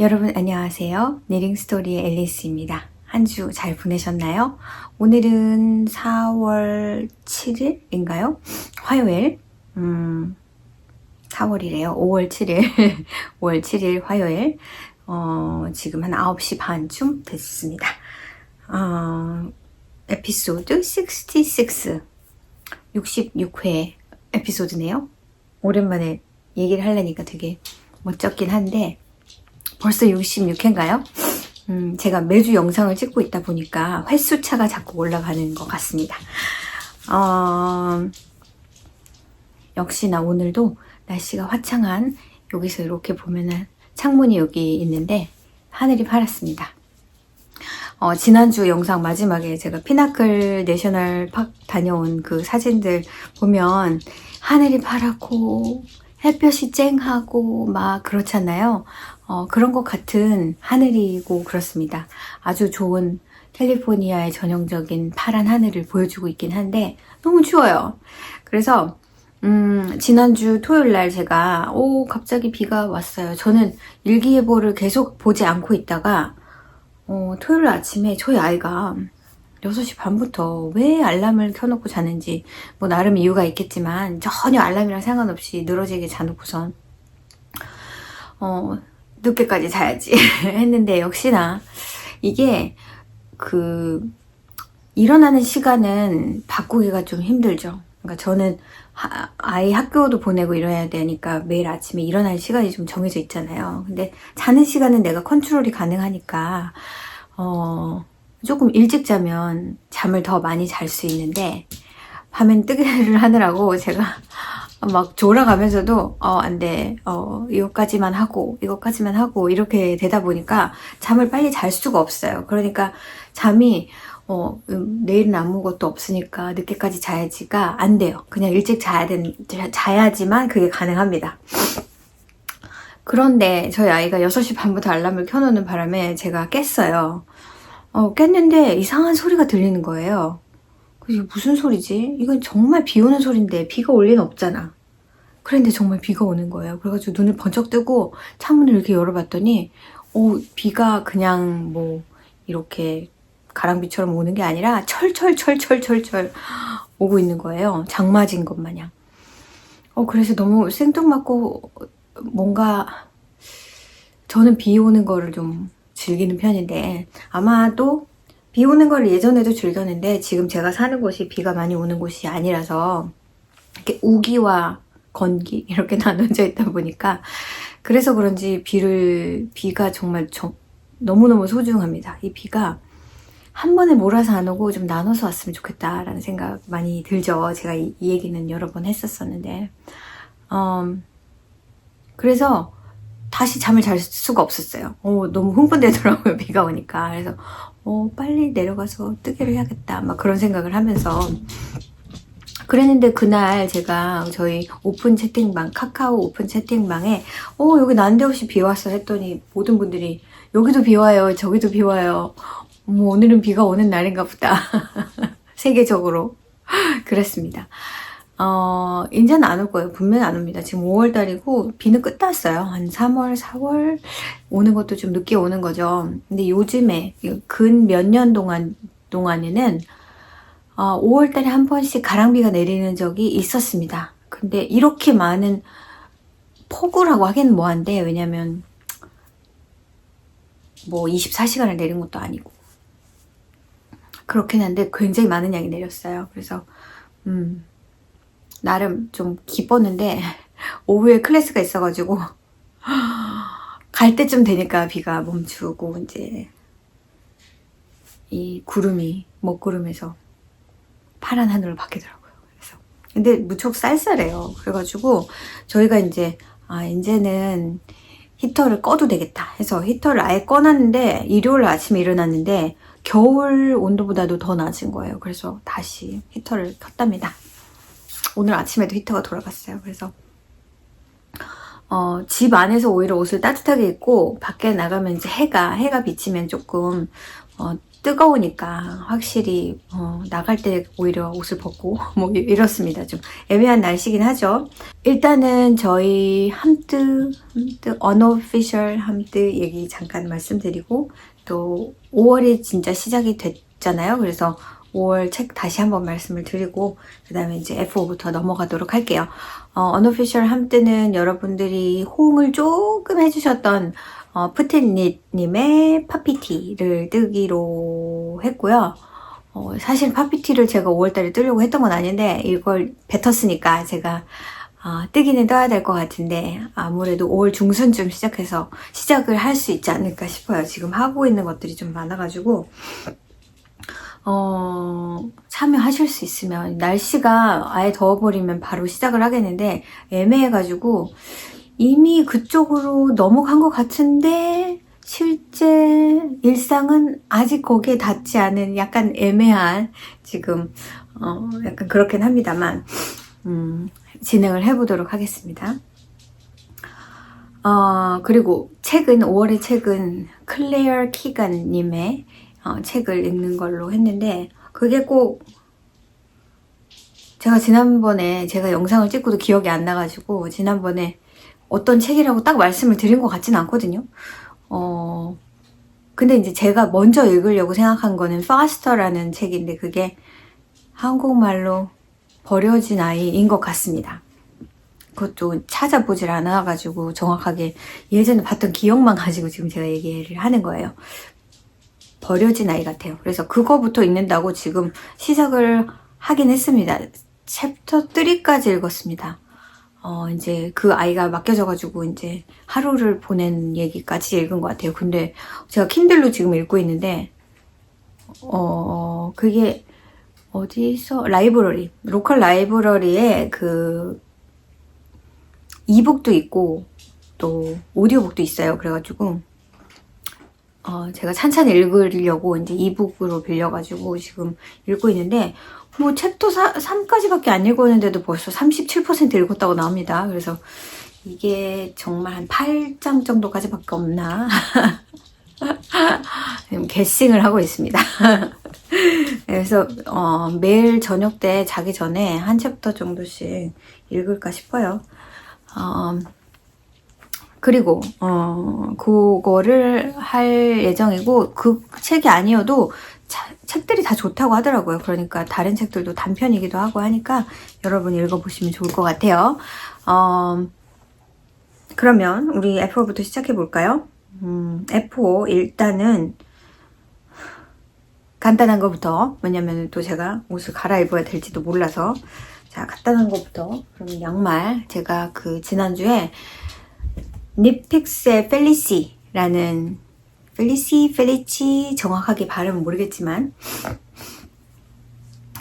여러분 안녕하세요. 니링스토리의 앨리스입니다. 한 주 잘 보내셨나요? 오늘은 4월 7일인가요? 화요일 4월이래요. 5월 7일 5월 7일 화요일 지금 한 9시 반쯤 됐습니다. 에피소드 66회 에피소드네요. 오랜만에 얘기를 하려니까 되게 멋쩍긴 한데 벌써 66회인가요? 제가 매주 영상을 찍고 있다 보니까 횟수차가 자꾸 올라가는 것 같습니다. 역시나 오늘도 날씨가 화창한, 여기서 이렇게 보면은 창문이 여기 있는데 하늘이 파랗습니다. 지난주 영상 마지막에 제가 피나클 내셔널 파크 다녀온 그 사진들 보면 하늘이 파랗고 햇볕이 쨍하고 막 그렇잖아요. 그런 것 같은 하늘이고 그렇습니다. 아주 좋은 캘리포니아의 전형적인 파란 하늘을 보여주고 있긴 한데 너무 추워요. 그래서 지난주 토요일 날 제가 갑자기 비가 왔어요. 저는 일기예보를 계속 보지 않고 있다가 토요일 아침에 저희 아이가 6시 반부터 왜 알람을 켜놓고 자는지 뭐 나름 이유가 있겠지만 전혀 알람이랑 상관없이 늘어지게 자놓고선 늦게까지 자야지 했는데 역시나 이게 일어나는 시간은 바꾸기가 좀 힘들죠. 그러니까 저는 아이 학교도 보내고 이래야 되니까 매일 아침에 일어날 시간이 좀 정해져 있잖아요. 근데 자는 시간은 내가 컨트롤이 가능하니까 조금 일찍 자면 잠을 더 많이 잘 수 있는데 밤엔 뜨개를 하느라고 제가 막 졸아가면서도 안 돼, 이것까지만 하고 이렇게 되다 보니까 잠을 빨리 잘 수가 없어요. 그러니까 잠이 내일은 아무것도 없으니까 늦게까지 자야지가 안 돼요. 그냥 일찍 자야지만 그게 가능합니다. 그런데 저희 아이가 6시 반부터 알람을 켜놓는 바람에 제가 깼어요. 깼는데 이상한 소리가 들리는 거예요. 그래서 무슨 소리지? 이건 정말 비 오는 소리인데 비가 올 리는 없잖아. 그런데 정말 비가 오는 거예요. 그래가지고 눈을 번쩍 뜨고 창문을 이렇게 열어봤더니 비가 그냥 뭐 이렇게 가랑비처럼 오는 게 아니라 철철 오고 있는 거예요. 장맞은 것 마냥. 그래서 너무 생뚱맞고 뭔가 저는 비 오는 거를 좀 즐기는 편인데 아마도 비 오는 걸 예전에도 즐겼는데 지금 제가 사는 곳이 비가 많이 오는 곳이 아니라서 이렇게 우기와 건기 이렇게 나눠져 있다 보니까 그래서 그런지 비가 정말 너무너무 소중합니다. 이 비가 한 번에 몰아서 안 오고 좀 나눠서 왔으면 좋겠다라는 생각 많이 들죠. 제가 이 얘기는 여러 번 했었었는데 그래서 다시 잠을 잘 수가 없었어요. 너무 흥분되더라고요. 비가 오니까. 그래서 빨리 내려가서 뜨개를 해야겠다 막 그런 생각을 하면서 그랬는데 그날 제가 저희 오픈 채팅방, 카카오 오픈 채팅방에 여기 난데없이 비 왔어 했더니 모든 분들이 여기도 비 와요, 저기도 비 와요. 오늘은 비가 오는 날인가 보다. 세계적으로 그랬습니다. 이제는 안 올 거예요. 분명히 안 옵니다. 지금 5월달이고 비는 끝났어요. 한 3월, 4월 오는 것도 좀 늦게 오는 거죠. 근데 요즘에 근 몇 년 동안에는 5월달에 한 번씩 가랑비가 내리는 적이 있었습니다. 근데 이렇게 많은 폭우라고 하기는 뭐한데 왜냐면 뭐 24시간을 내린 것도 아니고 그렇긴 한데 굉장히 많은 양이 내렸어요. 그래서 나름 좀 기뻤는데 오후에 클래스가 있어가지고 갈 때쯤 되니까 비가 멈추고 이제 이 구름이 먹구름에서 파란 하늘로 바뀌더라고요. 그래서 근데 무척 쌀쌀해요. 그래가지고 저희가 이제는 히터를 꺼도 되겠다 해서 히터를 아예 꺼놨는데 일요일 아침에 일어났는데 겨울 온도보다도 더 낮은 거예요. 그래서 다시 히터를 켰답니다. 오늘 아침에도 히터가 돌아갔어요. 그래서 집 안에서 오히려 옷을 따뜻하게 입고 밖에 나가면 이제 해가 비치면 조금 뜨거우니까 확실히 나갈 때 오히려 옷을 벗고 뭐 이렇습니다. 좀 애매한 날씨긴 하죠. 일단은 저희 함뜨 unofficial 함뜨 얘기 잠깐 말씀드리고, 또 5월이 진짜 시작이 됐잖아요. 그래서 5월 책 다시 한번 말씀을 드리고 그 다음에 이제 F5부터 넘어가도록 할게요. unofficial 함뜨는 여러분들이 호응을 조금 해주셨던 푸틴님의 파피티를 뜨기로 했고요. 사실 파피티를 제가 5월달에 뜨려고 했던 건 아닌데 이걸 뱉었으니까 제가 뜨기는 떠야 될 것 같은데, 아무래도 5월 중순쯤 시작을 할 수 있지 않을까 싶어요. 지금 하고 있는 것들이 좀 많아가지고 참여하실 수 있으면, 날씨가 아예 더워버리면 바로 시작을 하겠는데 애매해가지고 이미 그쪽으로 넘어간 것 같은데 실제 일상은 아직 거기에 닿지 않은 약간 애매한, 지금 약간 그렇긴 합니다만 진행을 해보도록 하겠습니다. 그리고 5월의 책은 클레어 키간님의 책을 읽는 걸로 했는데, 그게 꼭 제가 지난번에 제가 영상을 찍고도 기억이 안 나가지고 지난번에 어떤 책이라고 딱 말씀을 드린 것 같진 않거든요. 근데 이제 제가 먼저 읽으려고 생각한 거는 Faster라는 책인데, 그게 한국말로 버려진 아이인 것 같습니다. 그것도 찾아보질 않아가지고 정확하게 예전에 봤던 기억만 가지고 지금 제가 얘기를 하는 거예요. 버려진 아이 같아요. 그래서 그거부터 읽는다고 지금 시작을 하긴 했습니다. 챕터 3까지 읽었습니다. 이제 그 아이가 맡겨져가지고 이제 하루를 보낸 얘기까지 읽은 것 같아요. 근데 제가 킨들로 지금 읽고 있는데, 그게 어디서 로컬 라이브러리에 그 이북도 있고 또 오디오북도 있어요. 그래가지고 제가 찬찬히 읽으려고 이제 이북으로 빌려가지고 지금 읽고 있는데, 뭐 챕터 3까지밖에 안 읽었는데도 벌써 37% 읽었다고 나옵니다. 그래서 이게 정말 한 8장 정도까지밖에 없나 지금 게싱을 하고 있습니다. 그래서 매일 저녁 때 자기 전에 한 챕터 정도씩 읽을까 싶어요. 그리고 그거를 할 예정이고, 그 책이 아니어도 책들이 다 좋다고 하더라고요. 그러니까 다른 책들도 단편이기도 하고 하니까 여러분 읽어보시면 좋을 것 같아요. 그러면 우리 F4부터 시작해 볼까요? F4 일단은 간단한 것부터, 왜냐면 또 제가 옷을 갈아입어야 될지도 몰라서. 자, 간단한 것부터. 그럼 양말, 제가 그 지난주에 니픽스의 펠리시 정확하게 발음은 모르겠지만,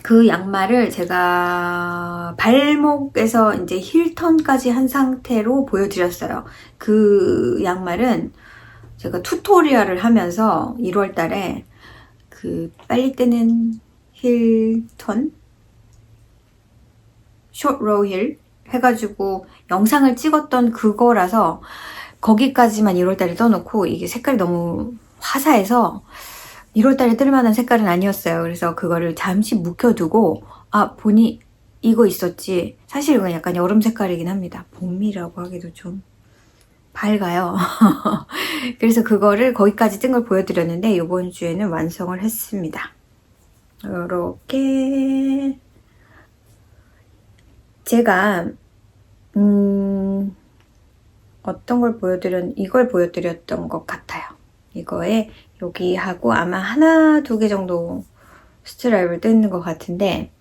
그 양말을 제가 발목에서 이제 힐턴까지 한 상태로 보여드렸어요. 그 양말은 제가 튜토리얼을 하면서 1월 달에 그 빨리 뜨는 힐턴 숏 로우 힐 해가지고 영상을 찍었던 그거라서 거기까지만 1월달에 떠놓고, 이게 색깔이 너무 화사해서 1월달에 뜰 만한 색깔은 아니었어요. 그래서 그거를 잠시 묵혀두고, 보니 이거 있었지. 사실 이건 약간 여름 색깔이긴 합니다. 봄이라고 하기도 좀 밝아요. 그래서 그거를 거기까지 뜬 걸 보여드렸는데 이번 주에는 완성을 했습니다. 이렇게 제가 어떤 걸 이걸 보여드렸던 것 같아요. 이거에 여기하고 아마 하나, 두 개 정도 스트라이프를 뜯는 것 같은데,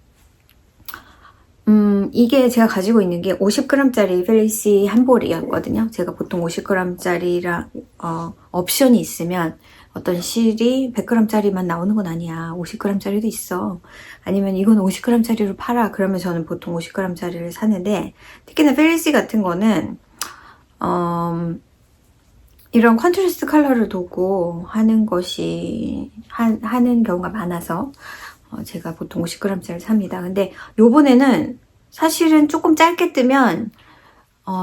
이게 제가 가지고 있는 게 50g짜리 펠리시 한 볼이었거든요. 제가 보통 50g짜리랑 옵션이 있으면, 어떤 실이 100g짜리만 나오는 건 아니야. 50g짜리도 있어. 아니면 이건 50g짜리로 팔아. 그러면 저는 보통 50g짜리를 사는데, 특히나 펠리시 같은 거는 이런 컨트라스트 컬러를 두고 하는 경우가 많아서 제가 보통 50g짜리 삽니다. 근데 요번에는 사실은 조금 짧게 뜨면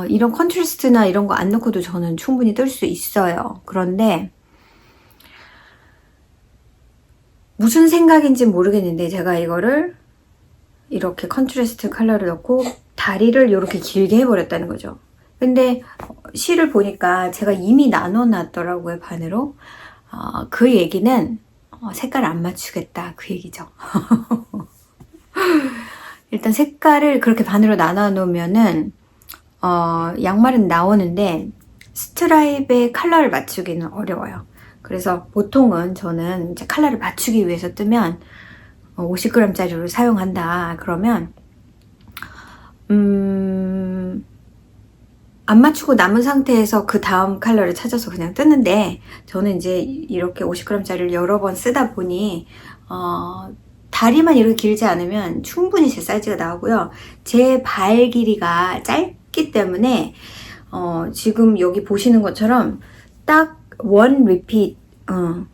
이런 컨트라스트나 이런 거 안 넣고도 저는 충분히 뜰 수 있어요. 그런데 무슨 생각인지 모르겠는데 제가 이거를 이렇게 컨트라스트 컬러를 넣고 다리를 이렇게 길게 해버렸다는 거죠. 근데 실을 보니까 제가 이미 나눠놨더라고요, 반으로. 그 얘기는 색깔을 안 맞추겠다, 그 얘기죠. 일단 색깔을 그렇게 반으로 나눠 놓으면은 양말은 나오는데 스트라이프의 컬러를 맞추기는 어려워요. 그래서 보통은 저는 이제 컬러를 맞추기 위해서 뜨면 50g짜리로 사용한다 그러면 안 맞추고 남은 상태에서 그 다음 컬러를 찾아서 그냥 뜨는데 저는 이제 이렇게 50g짜리를 여러 번 쓰다 보니 다리만 이렇게 길지 않으면 충분히 제 사이즈가 나오고요. 제 발 길이가 짧기 때문에 지금 여기 보시는 것처럼 딱 원 리핏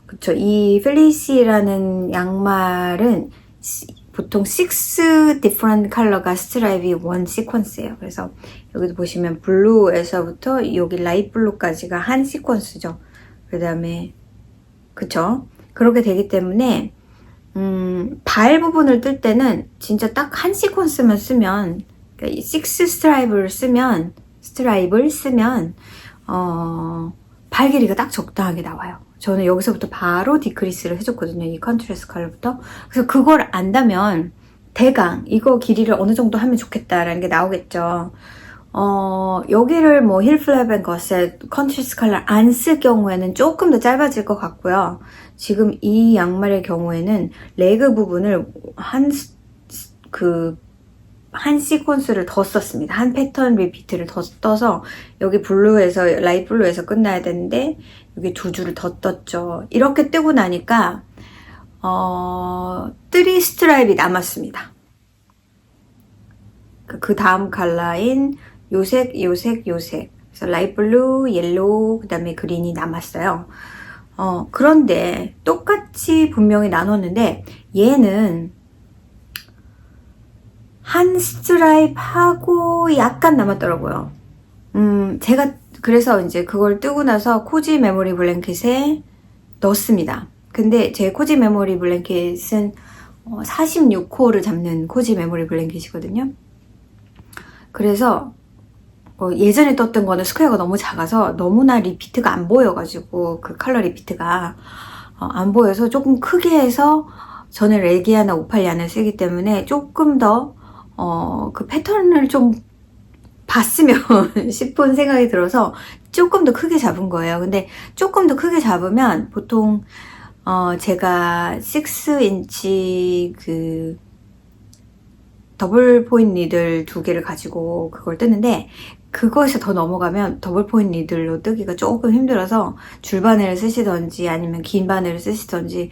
그쵸. 이 펠리시라는 양말은 보통 6 different 컬러가 스트라이프이 원 시퀀스예요. 그래서 여기도 보시면 블루에서부터 여기 라이트 블루까지가 한 시퀀스죠. 그 다음에 그쵸. 그렇게 되기 때문에 발 부분을 뜰 때는 진짜 딱 한 시퀀스만 쓰면 그러니까 6 스트라이프를 쓰면 발 길이가 딱 적당하게 나와요. 저는 여기서부터 바로 디크리스를 해줬거든요. 이 컨트라스트 컬러부터. 그래서 그걸 안다면 대강 이거 길이를 어느 정도 하면 좋겠다라는 게 나오겠죠. 여기를 뭐 힐플랩 앤 거셋 컨트라스트 컬러 안 쓸 경우에는 조금 더 짧아질 것 같고요. 지금 이 양말의 경우에는 레그 부분을 한 시퀀스를 더 썼습니다. 한 패턴 리피트를 더 떠서 여기 블루에서 라이트 블루에서 끝나야 되는데 여기 두 줄을 더 떴죠. 이렇게 뜨고 나니까 3 스트라이프이 남았습니다. 그 다음 컬러인 요색 그래서 라이트 블루, 옐로우, 그 다음에 그린이 남았어요. 그런데 똑같이 분명히 나눴는데 얘는 한 스트라이프 하고 약간 남았더라고요. 제가 그래서 이제 그걸 뜨고 나서 코지 메모리 블랭켓에 넣습니다. 근데 제 코지 메모리 블랭켓은 46호를 잡는 코지 메모리 블랭켓이거든요. 그래서 예전에 떴던 거는 스퀘어가 너무 작아서 너무나 리피트가 안 보여가지고 그 컬러 리피트가 안 보여서 조금 크게 해서 저는 레기아나 오팔리아나 쓰기 때문에 조금 더 그 패턴을 좀 봤으면 싶은 생각이 들어서 조금 더 크게 잡은 거예요. 근데 조금 더 크게 잡으면 보통 제가 6인치 그 더블 포인트 니들 2개를 가지고 그걸 뜨는데 그거에서 더 넘어가면 더블 포인트 니들로 뜨기가 조금 힘들어서 줄바늘을 쓰시던지 아니면 긴 바늘을 쓰시던지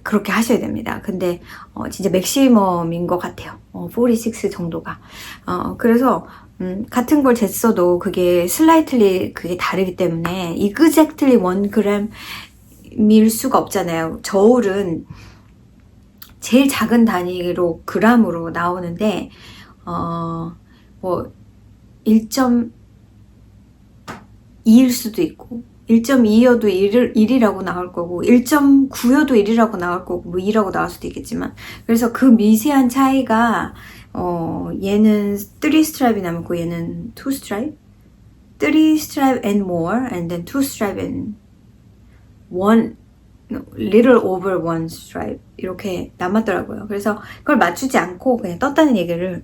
그렇게 하셔야 됩니다. 근데 진짜 맥시멈인 것 같아요. 46 정도가. 그래서 같은 걸 쟀어도 그게 슬라이틀리 그게 다르기 때문에 exactly 1g일 수가 없잖아요. 저울은 제일 작은 단위로 그램으로 나오는데 뭐 1.2일 수도 있고 1.2여도 1이라고 나올 거고 1.9여도 1이라고 나올 거고 뭐 2라고 나올 수도 있겠지만 그래서 그 미세한 차이가 얘는 3 스트라이프 남았고 얘는 2 스트라이프 3 스트라이프 and more and then 2 스트라이프 and 1 little over 1 스트라이프 이렇게 남았더라고요. 그래서 그걸 맞추지 않고 그냥 떴다는 얘기를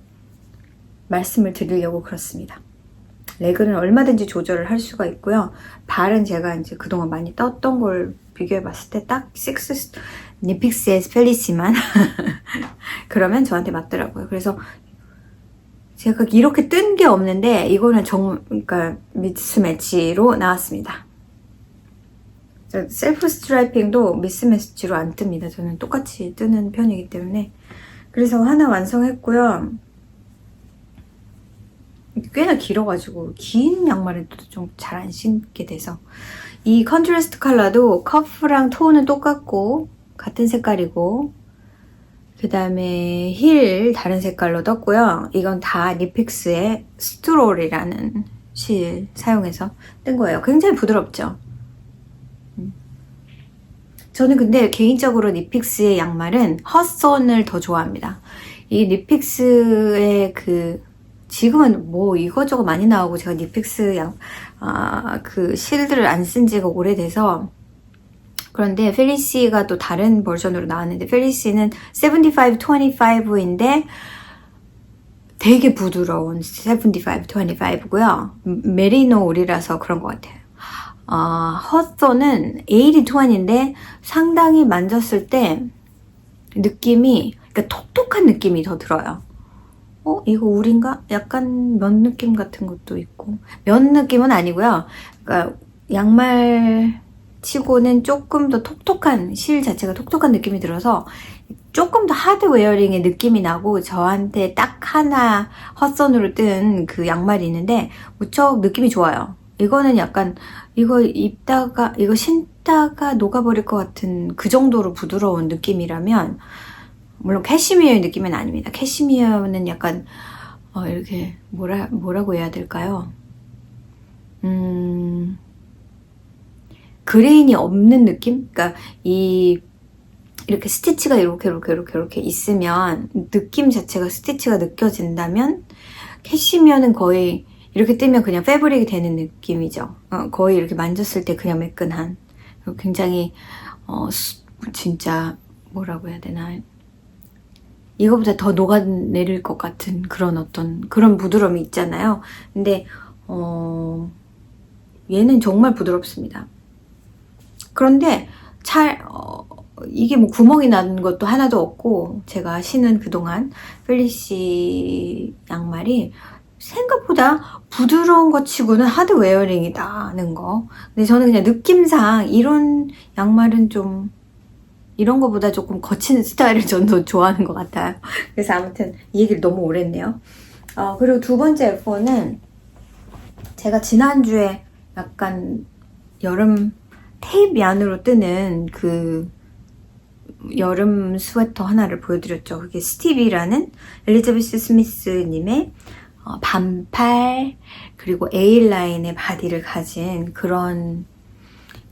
말씀을 드리려고 그렇습니다. 레그는 얼마든지 조절을 할 수가 있고요. 발은 제가 이제 그동안 많이 떴던 걸 비교해 봤을 때 딱 6 니픽스의 펠리시만 그러면 저한테 맞더라고요. 그래서 제가 이렇게 뜬 게 없는데 이거는 그러니까 미스매치로 나왔습니다. 셀프 스트라이핑도 미스매치로 안 뜹니다. 저는 똑같이 뜨는 편이기 때문에 그래서 하나 완성했고요. 꽤나 길어가지고 긴 양말을 좀 잘 안 신게 돼서 이 컨트라스트 컬러도 커프랑 톤은 똑같고 같은 색깔이고 그 다음에 힐 다른 색깔로 떴고요. 이건 다 니픽스의 스트롤이라는 실 사용해서 뜬 거예요. 굉장히 부드럽죠. 저는 근데 개인적으로 니픽스의 양말은 헛손을 더 좋아합니다. 이 니픽스의 지금은 뭐 이것저것 많이 나오고 제가 니픽스 그 실들을 안 쓴 지가 오래돼서 그런데 펠리시가 또 다른 버전으로 나왔는데 펠리시는 75-25인데 되게 부드러운 75-25고요. 메리노 울이라서 그런 것 같아요. 헛손은 80-20인데 상당히 만졌을 때 느낌이, 그러니까 톡톡한 느낌이 더 들어요. 이거 울인가? 약간 면 느낌 같은 것도 있고. 면 느낌은 아니고요. 그러니까 양말 치고는 조금 더 톡톡한, 실 자체가 톡톡한 느낌이 들어서 조금 더 하드 웨어링의 느낌이 나고 저한테 딱 하나 헛손으로 뜬 그 양말이 있는데 무척 느낌이 좋아요. 이거는 약간 이거 신다가 녹아버릴 것 같은 그 정도로 부드러운 느낌이라면 물론 캐시미어의 느낌은 아닙니다. 캐시미어는 약간 이렇게 뭐라고 해야 될까요? 그레인이 없는 느낌? 그러니까 이렇게 스티치가 이렇게 있으면 느낌 자체가 스티치가 느껴진다면 캐시미어는 거의 이렇게 뜨면 그냥 패브릭이 되는 느낌이죠. 거의 이렇게 만졌을 때 그냥 매끈한, 굉장히 진짜 뭐라고 해야 되나, 이거보다 더 녹아내릴 것 같은 그런 부드러움이 있잖아요. 근데 얘는 정말 부드럽습니다. 그런데 이게 뭐 구멍이 난 것도 하나도 없고, 제가 신은 그동안 펠리시 양말이 생각보다 부드러운 것 치고는 하드 웨어링이다는 거. 근데 저는 그냥 느낌상 이런 양말은 좀 이런 거보다 조금 거친 스타일을 전 더 좋아하는 것 같아요. 그래서 아무튼 이 얘기를 너무 오래 했네요. 그리고 두 번째 F1은 제가 지난주에 약간 여름 테이프 안으로 뜨는 그 여름 스웨터 하나를 보여드렸죠. 그게 스티비라는 엘리자베스 스미스님의 반팔 그리고 A라인의 바디를 가진 그런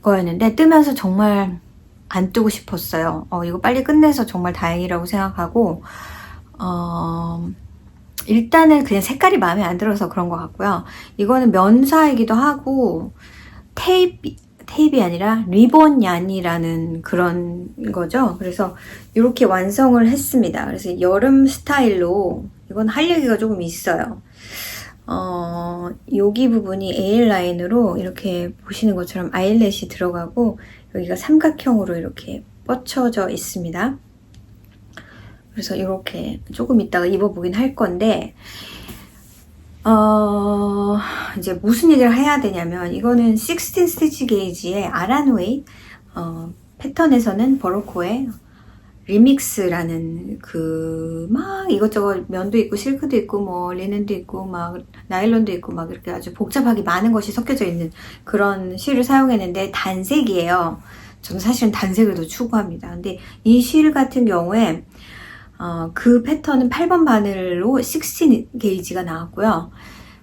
거였는데 뜨면서 정말 안 뜨고 싶었어요. 이거 빨리 끝내서 정말 다행이라고 생각하고 일단은 그냥 색깔이 마음에 안 들어서 그런 것 같고요. 이거는 면사이기도 하고 테이프이 아니라 리본 얀이라는 그런 거죠. 그래서 이렇게 완성을 했습니다. 그래서 여름 스타일로 이건 할 얘기가 조금 있어요. 여기 부분이 A라인으로 이렇게 보시는 것처럼 아이렛이 들어가고 여기가 삼각형으로 이렇게 뻗쳐져 있습니다. 그래서 이렇게 조금 이따가 입어보긴 할 건데 이제 무슨 얘기를 해야 되냐면 이거는 16 스티치 게이지의 아란웨이 패턴에서는 버로코의 리믹스라는 막 이것저것 면도 있고 실크도 있고 뭐 리넨도 있고 막 나일론도 있고 막 이렇게 아주 복잡하게 많은 것이 섞여져 있는 그런 실을 사용했는데 단색이에요. 저는 사실은 단색을 더 추구합니다. 근데 이 실 같은 경우에 그 패턴은 8번 바늘로 16 게이지가 나왔고요.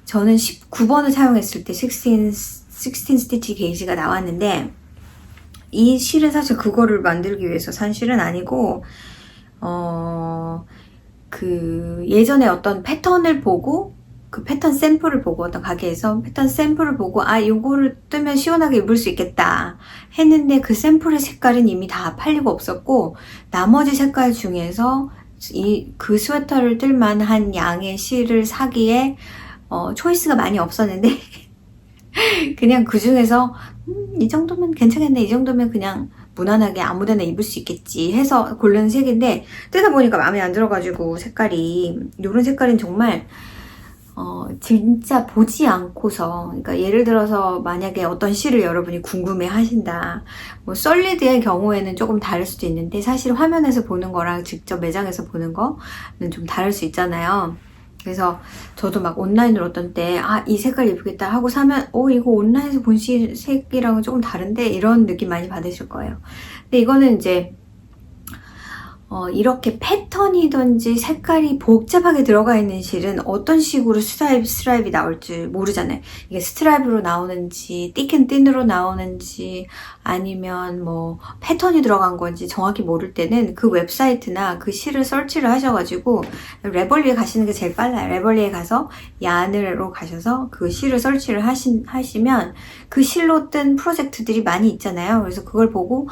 저는 19번을 사용했을 때 16 스티치 게이지가 나왔는데 이 실은 사실 그거를 만들기 위해서 산 실은 아니고 예전에 어떤 패턴을 보고 그 패턴 샘플을 보고 어떤 가게에서 패턴 샘플을 보고 요거를 뜨면 시원하게 입을 수 있겠다 했는데 그 샘플의 색깔은 이미 다 팔리고 없었고 나머지 색깔 중에서 그 스웨터를 뜰 만한 양의 실을 사기에 초이스가 많이 없었는데 그냥 그 중에서 이 정도면 괜찮겠네, 이 정도면 그냥 무난하게 아무데나 입을 수 있겠지 해서 고른 색인데 뜨다 보니까 마음에 안 들어가지고 색깔이 이런 색깔은 정말 진짜 보지 않고서, 그러니까 예를 들어서 만약에 어떤 실을 여러분이 궁금해 하신다, 뭐 솔리드의 경우에는 조금 다를 수도 있는데 사실 화면에서 보는 거랑 직접 매장에서 보는 거는 좀 다를 수 있잖아요. 그래서 저도 막 온라인으로 어떤 때 이 색깔 예쁘겠다 하고 사면 이거 온라인에서 본 색이랑은 조금 다른데 이런 느낌 많이 받으실 거예요. 근데 이거는 이제 이렇게 패턴이든지 색깔이 복잡하게 들어가 있는 실은 어떤 식으로 스트라이プ나올지 모르잖아요. 이게 스트라이프로 나오는지 띵앤 띵으로 나오는지 아니면 뭐 패턴이 들어간 건지 정확히 모를 때는 그 웹사이트나 그 실을 설치를 하셔가지고 레벌리에 가시는 게 제일 빨라요. 레벌리에 가서 야늘로 가셔서 그 실을 설치를 하시면 그 실로 뜬 프로젝트들이 많이 있잖아요. 그래서 그걸 보고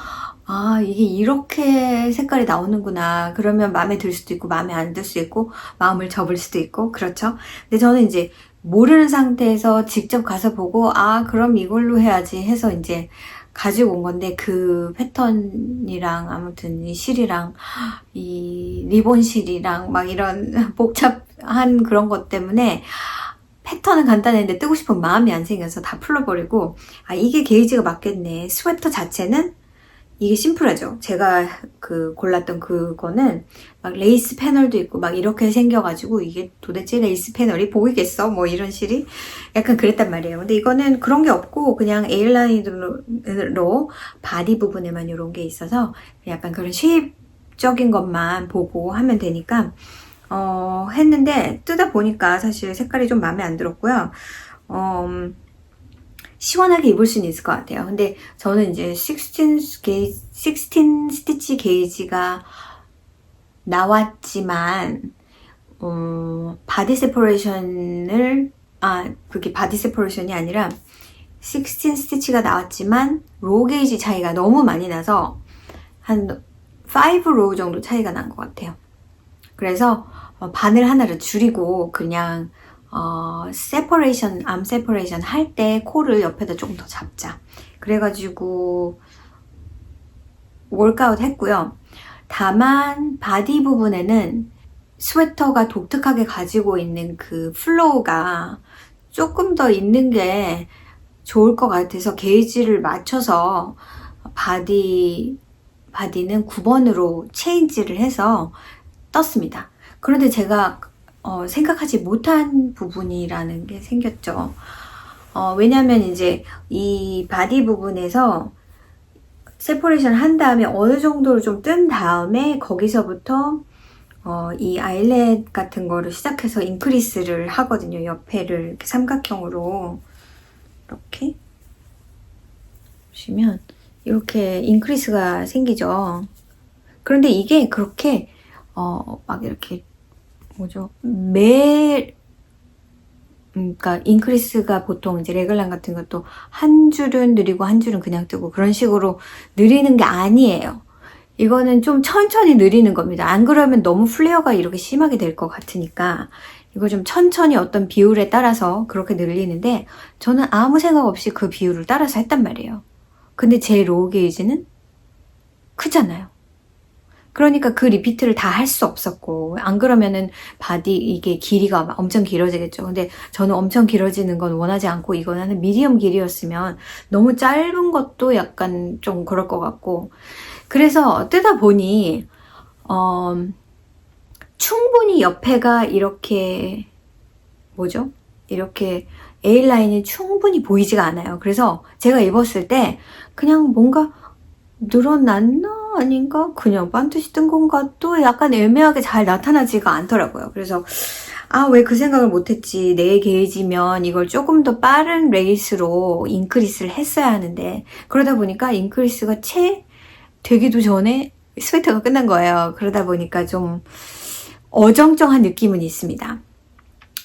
아, 이게 이렇게 색깔이 나오는구나. 그러면 마음에 들 수도 있고, 마음에 안 들 수도 있고, 마음을 접을 수도 있고, 그렇죠? 근데 저는 이제 모르는 상태에서 직접 가서 보고, 아, 그럼 이걸로 해야지 해서 이제 가지고 온 건데, 그 패턴이랑 아무튼 이 실이랑 이 리본 실이랑 막 이런 복잡한 그런 것 때문에 패턴은 간단했는데 뜨고 싶은 마음이 안 생겨서 다 풀러버리고, 아, 이게 게이지가 맞겠네. 스웨터 자체는 이게 심플하죠. 제가 골랐던 그거는 막 레이스 패널도 있고 막 이렇게 생겨가지고 이게 도대체 레이스 패널이 보이겠어? 뭐 이런 실이 약간 그랬단 말이에요. 근데 이거는 그런 게 없고 그냥 에일라인으로 바디 부분에만 이런 게 있어서 약간 그런 쉐입적인 것만 보고 하면 되니까 했는데 뜯어 보니까 사실 색깔이 좀 마음에 안 들었고요. 시원하게 입을 수는 있을 것 같아요. 근데 저는 이제 16 스티치 게이지가 나왔지만 바디 세퍼레이션을 그게 바디 세퍼레이션이 아니라 16 스티치가 나왔지만 로우 게이지 차이가 너무 많이 나서 한 5 로우 정도 차이가 난 것 같아요. 그래서 바늘 하나를 줄이고 그냥 세퍼레이션, 암 세퍼레이션 할 때 코를 옆에다 조금 더 잡자. 그래가지고 월크아웃 했고요. 다만 바디 부분에는 스웨터가 독특하게 가지고 있는 그 플로우가 조금 더 있는 게 좋을 것 같아서 게이지를 맞춰서 바디는 9번으로 체인지를 해서 떴습니다. 그런데 제가 생각하지 못한 부분이라는 게 생겼죠. 왜냐면 이제 이 바디 부분에서 세퍼레이션 한 다음에 어느 정도로 좀 뜬 다음에 거기서부터 이 아이렛 같은 거를 시작해서 인크리스를 하거든요. 옆에를 이렇게 삼각형으로 이렇게 보시면 이렇게 인크리스가 생기죠. 그런데 이게 그렇게 막 이렇게 뭐죠? 그러니까 인크리스가 보통 이제 레글란 같은 것도 한 줄은 느리고 한 줄은 그냥 뜨고 그런 식으로 느리는 게 아니에요. 이거는 좀 천천히 느리는 겁니다. 안 그러면 너무 플레어가 이렇게 심하게 될 것 같으니까 이거 좀 천천히 어떤 비율에 따라서 그렇게 늘리는데 저는 아무 생각 없이 그 비율을 따라서 했단 말이에요. 근데 제 로우 게이지는 크잖아요. 그러니까 그 리피트를 다 할 수 없었고 안 그러면은 바디 이게 길이가 엄청 길어지겠죠. 근데 저는 엄청 길어지는 건 원하지 않고 이거는 미디엄 길이였으면 너무 짧은 것도 약간 좀 그럴 것 같고 그래서 뜨다 보니 충분히 옆에가 이렇게 뭐죠? 이렇게 A라인이 충분히 보이지가 않아요. 그래서 제가 입었을 때 그냥 뭔가 늘어났나? 아닌가? 그냥 반듯이 뜬 건가? 또 약간 애매하게 잘 나타나지가 않더라고요. 그래서 왜 그 생각을 못했지. 내 게이지면 이걸 조금 더 빠른 레이스로 인크리스를 했어야 하는데 그러다 보니까 인크리스가 채 되기도 전에 스웨터가 끝난 거예요. 그러다 보니까 좀 어정쩡한 느낌은 있습니다.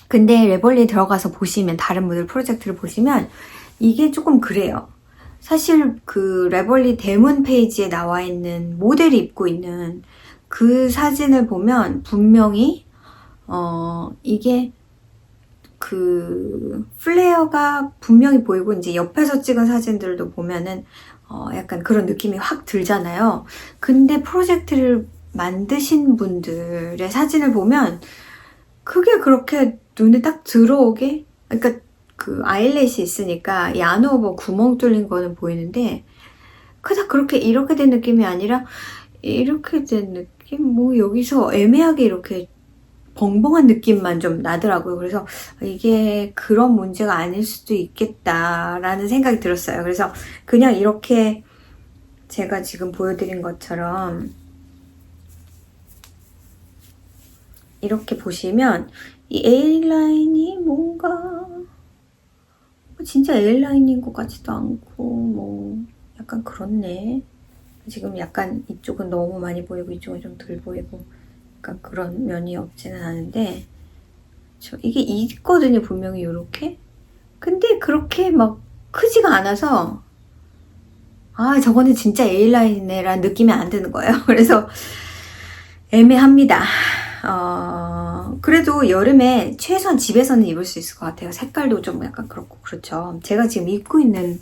근데 레벌리에 들어가서 보시면 다른 모델 프로젝트를 보시면 이게 조금 그래요. 사실 그 레벌리 대문 페이지에 나와 있는 모델이 입고 있는 그 사진을 보면 분명히 이게 그 플레어가 분명히 보이고 이제 옆에서 찍은 사진들도 보면은 약간 그런 느낌이 확 들잖아요. 근데 프로젝트를 만드신 분들의 사진을 보면 그게 그렇게 눈에 딱 들어오게 그러니까 그 아이렛이 있으니까 이 안오버 구멍 뚫린 거는 보이는데 그닥 그렇게 이렇게 된 느낌이 아니라 이렇게 된 느낌? 뭐 여기서 애매하게 이렇게 벙벙한 느낌만 좀 나더라고요. 그래서 이게 그런 문제가 아닐 수도 있겠다라는 생각이 들었어요. 그래서 그냥 이렇게 제가 지금 보여드린 것처럼 이렇게 보시면 이 A라인이 뭔가 진짜 A라인인 것 같지도 않고 뭐 약간 그렇네. 지금 약간 이쪽은 너무 많이 보이고 이쪽은 좀 덜 보이고 약간 그런 면이 없지는 않은데 이게 있거든요, 분명히 이렇게. 근데 그렇게 막 크지가 않아서 저거는 진짜 A라인이라는 느낌이 안 드는 거예요. 그래서 애매합니다. 그래도 여름에 최소한 집에서는 입을 수 있을 것 같아요. 색깔도 좀 약간 그렇고 그렇죠. 제가 지금 입고 있는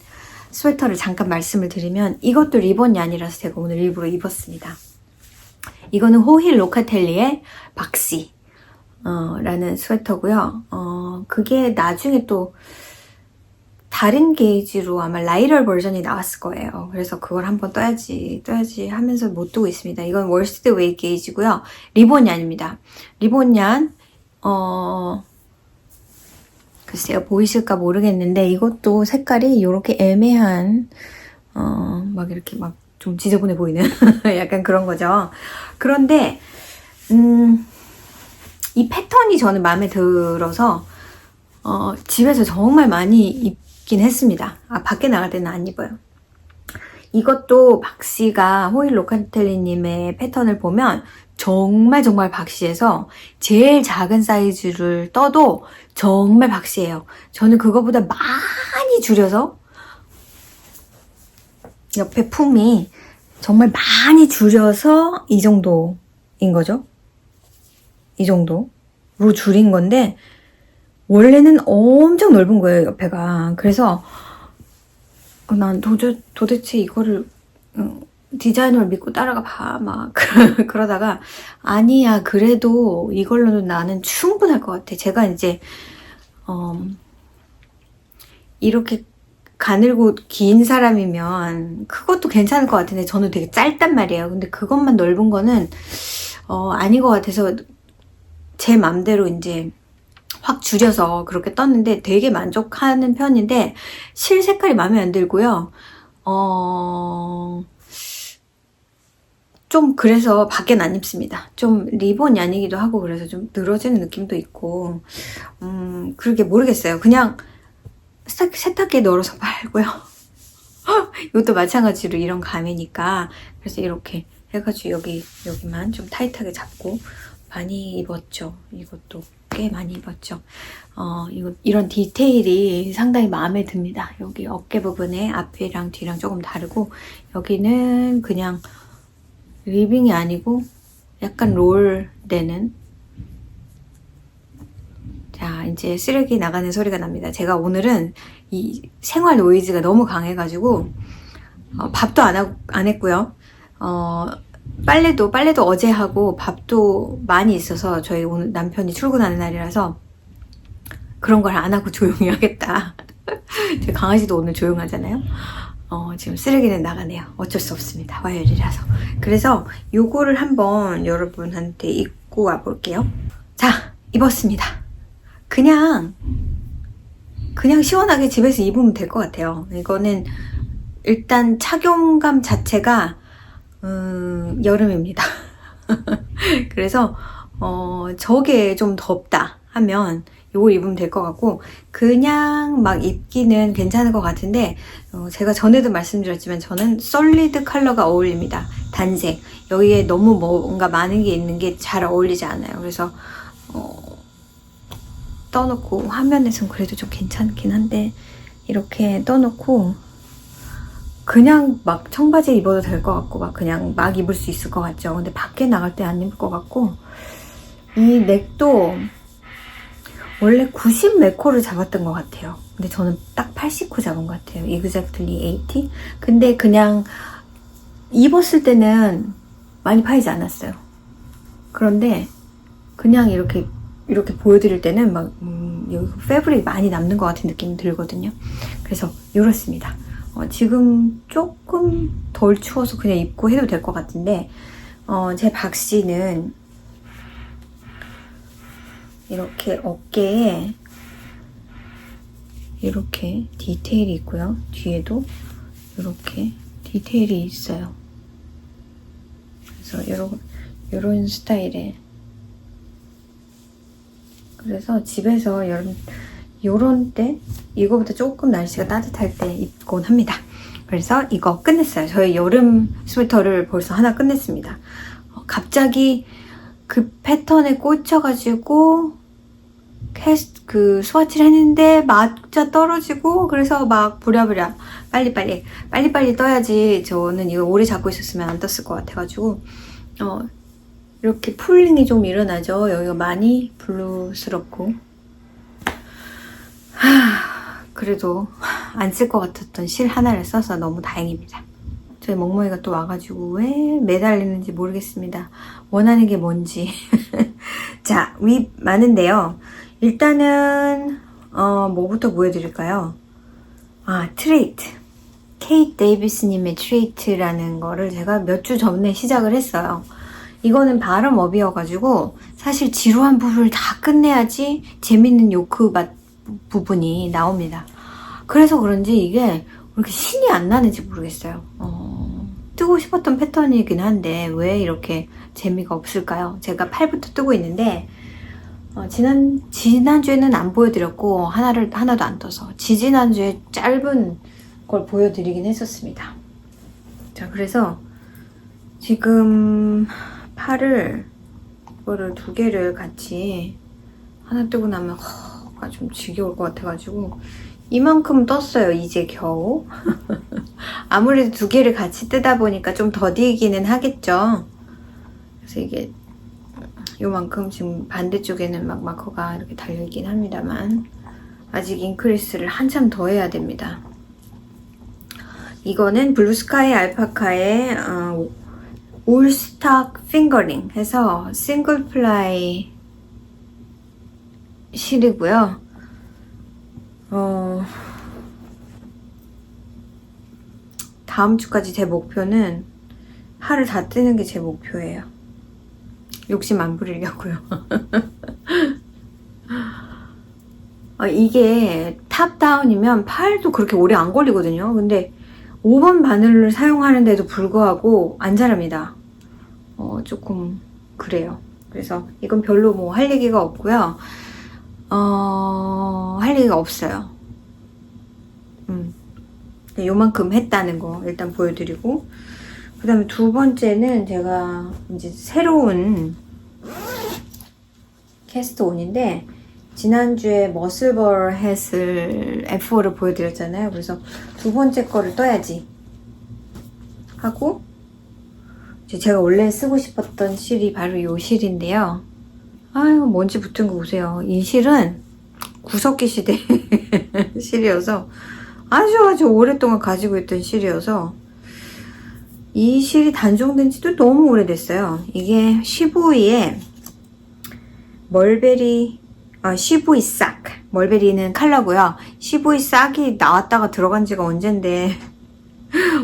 스웨터를 잠깐 말씀을 드리면 이것도 리본이 아니라서 제가 오늘 일부러 입었습니다. 이거는 호힐 로카텔리의 박시 라는 스웨터고요. 그게 나중에 또 다른 게이지로 아마 라이럴 버전이 나왔을 거예요. 그래서 그걸 한번 떠야지 하면서 못 두고 있습니다. 이건 월스트 웨이 게이지고요. 리본이 아닙니다. 리본얀 글쎄요, 보이실까 모르겠는데 이것도 색깔이 이렇게 애매한 막 이렇게 막 좀 지저분해 보이는 약간 그런 거죠. 그런데 이 패턴이 저는 마음에 들어서 집에서 정말 많이 입긴 했습니다. 밖에 나갈 때는 안 입어요. 이것도 박시가 호일 로칸텔리님의 패턴을 보면 정말 박시해서 제일 작은 사이즈를 떠도 정말 박시해요. 저는 그거보다 많이 줄여서 옆에 품이 정말 많이 줄여서 이 정도인 거죠. 이 정도로 줄인 건데 원래는 엄청 넓은 거예요, 옆에가. 그래서 난 도대체 이거를 디자이너를 믿고 따라가 봐 막 그러다가 아니야, 그래도 이걸로는 나는 충분할 것 같아. 제가 이제 이렇게 가늘고 긴 사람이면 그것도 괜찮을 것 같은데 저는 되게 짧단 말이에요. 근데 그것만 넓은 거는 아닌 것 같아서 제 맘대로 이제 확 줄여서 그렇게 떴는데 되게 만족하는 편인데 실 색깔이 마음에 안 들고요. 좀 그래서 밖엔 안 입습니다. 좀 리본이 아니기도 하고 그래서 좀 늘어지는 느낌도 있고 그러게 모르겠어요. 그냥 세탁기에 널어서 말고요. 이것도 마찬가지로 이런 감이니까 그래서 이렇게 해가지고 여기만 좀 타이트하게 잡고 많이 입었죠. 이것도 꽤 많이 입었죠. 이런 디테일이 상당히 마음에 듭니다. 여기 어깨 부분에 앞이랑 뒤랑 조금 다르고 여기는 그냥 리빙이 아니고 약간 롤 되는. 자, 이제 쓰레기 나가는 소리가 납니다. 제가 오늘은 이 생활 노이즈가 너무 강해가지고 밥도 안 했고요. 빨래도 어제 하고 밥도 많이 있어서 저희 오늘 남편이 출근하는 날이라서 그런 걸 안 하고 조용히 하겠다. 제 강아지도 오늘 조용하잖아요. 지금 쓰레기는 나가네요. 어쩔 수 없습니다. 화요일이라서. 그래서 요거를 한번 여러분한테 입고 와볼게요. 자, 입었습니다. 그냥 시원하게 집에서 입으면 될 것 같아요. 이거는 일단 착용감 자체가 여름입니다. 그래서 저게 좀 덥다 하면 이걸 입으면 될 것 같고 그냥 막 입기는 괜찮을 것 같은데 제가 전에도 말씀드렸지만 저는 솔리드 컬러가 어울립니다. 단색. 여기에 너무 뭔가 많은 게 있는 게 잘 어울리지 않아요. 그래서 떠놓고 화면에선 그래도 좀 괜찮긴 한데 이렇게 떠놓고 그냥 막 청바지 입어도 될 것 같고 막 그냥 막 입을 수 있을 것 같죠. 근데 밖에 나갈 때 안 입을 것 같고 이 넥도 원래 90 매코를 잡았던 것 같아요. 근데 저는 딱 80코 잡은 것 같아요. exactly 80. 근데 그냥 입었을 때는 많이 파이지 않았어요. 그런데 그냥 이렇게 보여드릴 때는 막 여기 패브릭이 많이 남는 것 같은 느낌이 들거든요. 그래서 이렇습니다. 지금 조금 덜 추워서 그냥 입고 해도 될 것 같은데 제 박씨는 이렇게 어깨에 이렇게 디테일이 있고요. 뒤에도 이렇게 디테일이 있어요. 그래서 이런 스타일의 그래서 집에서 요런 때 이거보다 조금 날씨가 따뜻할 때 입곤 합니다. 그래서 이거 끝냈어요. 저희 여름 스웨터를 벌써 하나 끝냈습니다. 갑자기 그 패턴에 꽂혀가지고 스와치를 했는데 맞아 떨어지고, 그래서 막 부랴부랴 빨리빨리 떠야지. 저는 이거 오래 잡고 있었으면 안 떴을 것 같아가지고 이렇게 풀링이 좀 일어나죠. 여기가 많이 블루스럽고. 그래도 안 쓸 것 같았던 실 하나를 써서 너무 다행입니다. 저희 멍멍이가 또 와가지고 왜 매달리는지 모르겠습니다. 원하는 게 뭔지. 자, 윗 많은데요. 일단은 뭐부터 보여드릴까요? 트레이트. 케이트 데이비스님의 트레이트라는 거를 제가 몇 주 전에 시작을 했어요. 이거는 바람업이어가지고 사실 지루한 부분을 다 끝내야지 재밌는 요크 부분이 나옵니다. 그래서 그런지 이게 왜 이렇게 신이 안 나는지 모르겠어요. 뜨고 싶었던 패턴이긴 한데 왜 이렇게 재미가 없을까요? 제가 8부터 뜨고 있는데 지난주에는 안 보여드렸고 하나도 안 떠서 지지난주에 짧은 걸 보여드리긴 했었습니다. 자, 그래서 지금 이거를 두 개를 같이 하나 뜨고 나면 좀 지겨울 것 같아가지고 이만큼 떴어요. 이제 겨우. 아무래도 두 개를 같이 뜨다 보니까 좀 더디기는 하겠죠. 그래서 이게 요만큼 지금 반대쪽에는 막 마커가 이렇게 달려있긴 합니다만 아직 인크리스를 한참 더 해야 됩니다. 이거는 블루스카이 알파카의 올스탁 핑거링 해서 싱글 플라이 실이고요. 다음 주까지 제 목표는 팔을 다 뜨는 게 제 목표예요. 욕심 안 부리려고요. 이게 탑다운이면 팔도 그렇게 오래 안 걸리거든요. 근데 5번 바늘을 사용하는데도 불구하고 안 자랍니다. 조금 그래요. 그래서 이건 별로 뭐 할 얘기가 없고요. 할 얘기가 없어요. 요만큼 했다는 거 일단 보여드리고, 그 다음에 두 번째는 제가 이제 새로운 캐스트온인데 지난주에 머슬버 햇을 F4를 보여드렸잖아요. 그래서 두 번째 거를 떠야지 하고, 제가 원래 쓰고 싶었던 실이 바로 이 실인데요. 아유, 먼지 붙은 거 보세요. 이 실은 구석기 시대 실이어서 아주 오랫동안 가지고 있던 실이어서 이 실이 단종된 지도 너무 오래됐어요. 이게 시보이의 시보이 싹. 멀베리는 컬러고요. 시보이 싹이 나왔다가 들어간 지가 언젠데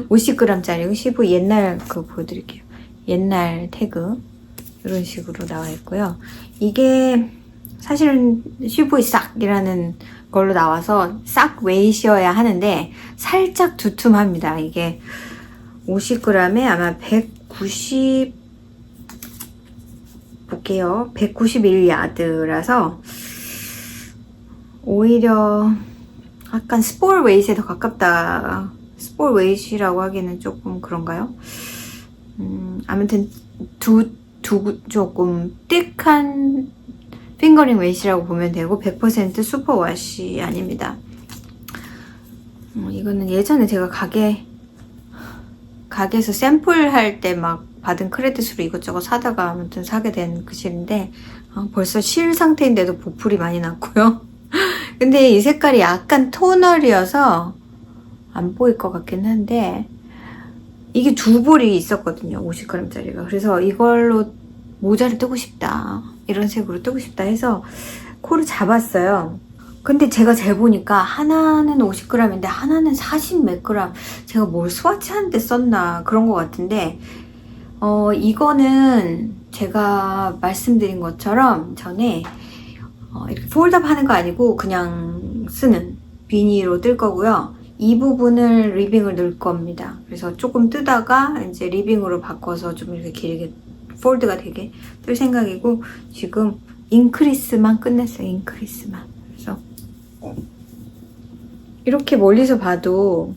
50g짜리 시보이 옛날 그거 보여드릴게요. 옛날 태그 이런 식으로 나와 있고요. 이게 사실은 시보이 싹이라는 걸로 나와서 싹 웨이시여야 하는데 살짝 두툼합니다. 이게 50g에 아마 191야드라서 오히려 약간 스포일 웨이트에 더 가깝다. 스포일 웨이트라고 하기는 조금 그런가요? 아무튼 조금 띡한 핑거링 웨이시라고 보면 되고 100% 슈퍼 와시 아닙니다. 이거는 예전에 제가 가게에서 샘플 할 때 막 받은 크레딧으로 이것저것 사다가 아무튼 사게 된 그 실인데 벌써 실 상태인데도 보풀이 많이 났고요. 근데 이 색깔이 약간 토널이어서 안 보일 것 같긴 한데 이게 두 볼이 있었거든요. 50g짜리가. 그래서 이걸로 모자를 뜨고 싶다. 이런 색으로 뜨고 싶다 해서 코를 잡았어요. 근데 제가 재보니까 하나는 50g인데 하나는 40 몇 g. 제가 뭘 스와치 하는데 썼나 그런 것 같은데 이거는 제가 말씀드린 것처럼 전에 이렇게 폴드업 하는 거 아니고 그냥 쓰는 비니로 뜰 거고요. 이 부분을 리빙을 넣을 겁니다. 그래서 조금 뜨다가 이제 리빙으로 바꿔서 좀 이렇게 길게 폴드가 되게 뜰 생각이고, 지금 인크리스만 끝냈어요. 인크리스만. 그래서 이렇게 멀리서 봐도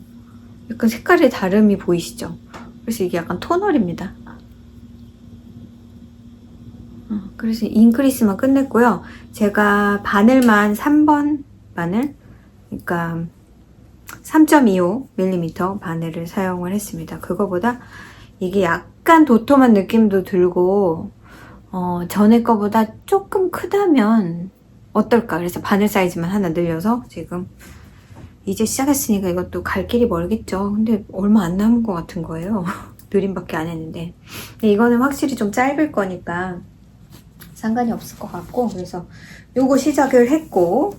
약간 색깔의 다름이 보이시죠? 그래서 이게 약간 토널입니다. 그래서 인크리스만 끝냈고요. 제가 바늘만 3번 바늘, 그러니까 3.25mm 바늘을 사용을 했습니다. 그거보다 이게 약간 도톰한 느낌도 들고 전에 거보다 조금 크다면 어떨까? 그래서 바늘 사이즈만 하나 늘려서 지금 이제 시작했으니까 이것도 갈 길이 멀겠죠. 근데 얼마 안 남은 것 같은 거예요. 느림밖에 안 했는데. 근데 이거는 확실히 좀 짧을 거니까 상관이 없을 것 같고, 그래서 요거 시작을 했고,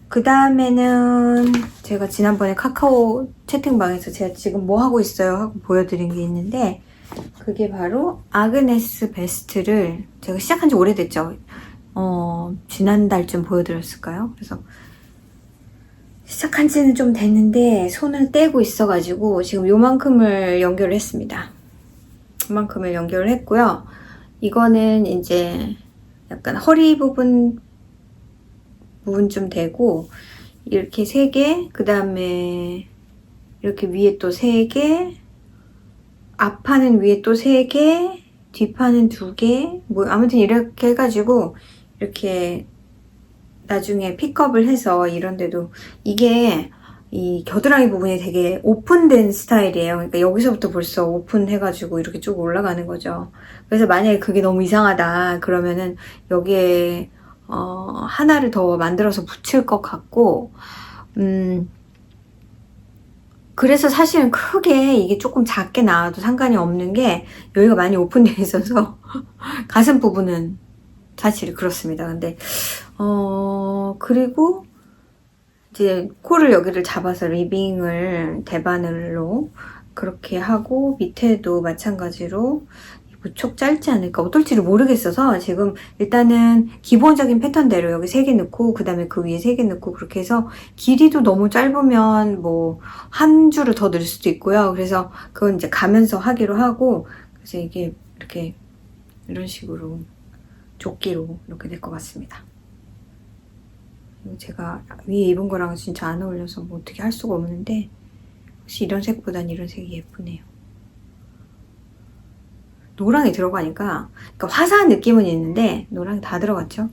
그 다음에는 제가 지난번에 카카오 채팅방에서 제가 지금 뭐 하고 있어요 하고 보여드린 게 있는데, 그게 바로 아그네스 베스트를 제가 시작한 지 오래됐죠. 지난달쯤 보여드렸을까요? 그래서 시작한 지는 좀 됐는데 손을 떼고 있어가지고 지금 요만큼을 연결을 했습니다. 요만큼을 연결을 했고요. 이거는 이제 약간 허리 부분쯤 되고, 이렇게 3개, 그 다음에 이렇게 위에 또 3개, 앞판은 위에 또 3개, 뒷판은 2개, 뭐 아무튼 이렇게 해가지고 이렇게 나중에 픽업을 해서 이런데도, 이게 이 겨드랑이 부분이 되게 오픈된 스타일이에요. 그러니까 여기서부터 벌써 오픈해가지고 이렇게 쭉 올라가는 거죠. 그래서 만약에 그게 너무 이상하다 그러면은 여기에 하나를 더 만들어서 붙일 것 같고, 그래서 사실은 크게 이게 조금 작게 나와도 상관이 없는 게 여기가 많이 오픈되어 있어서 가슴 부분은 사실 그렇습니다. 근데 그리고 이제 코를 여기를 잡아서 리빙을 대바늘로 그렇게 하고, 밑에도 마찬가지로 무척 짧지 않을까, 어떨지를 모르겠어서 지금 일단은 기본적인 패턴대로 여기 3개 넣고 그 다음에 그 위에 3개 넣고 그렇게 해서, 길이도 너무 짧으면 뭐 한 줄을 더 넣을 수도 있고요. 그래서 그건 이제 가면서 하기로 하고, 그래서 이게 이렇게 이런 식으로 조끼로 이렇게 될 것 같습니다. 제가 위에 입은 거랑 진짜 안 어울려서 뭐 어떻게 할 수가 없는데, 혹시 이런 색보단 이런 색이 예쁘네요. 노랑이 들어가니까, 그러니까 화사한 느낌은 있는데, 노랑이 다 들어갔죠?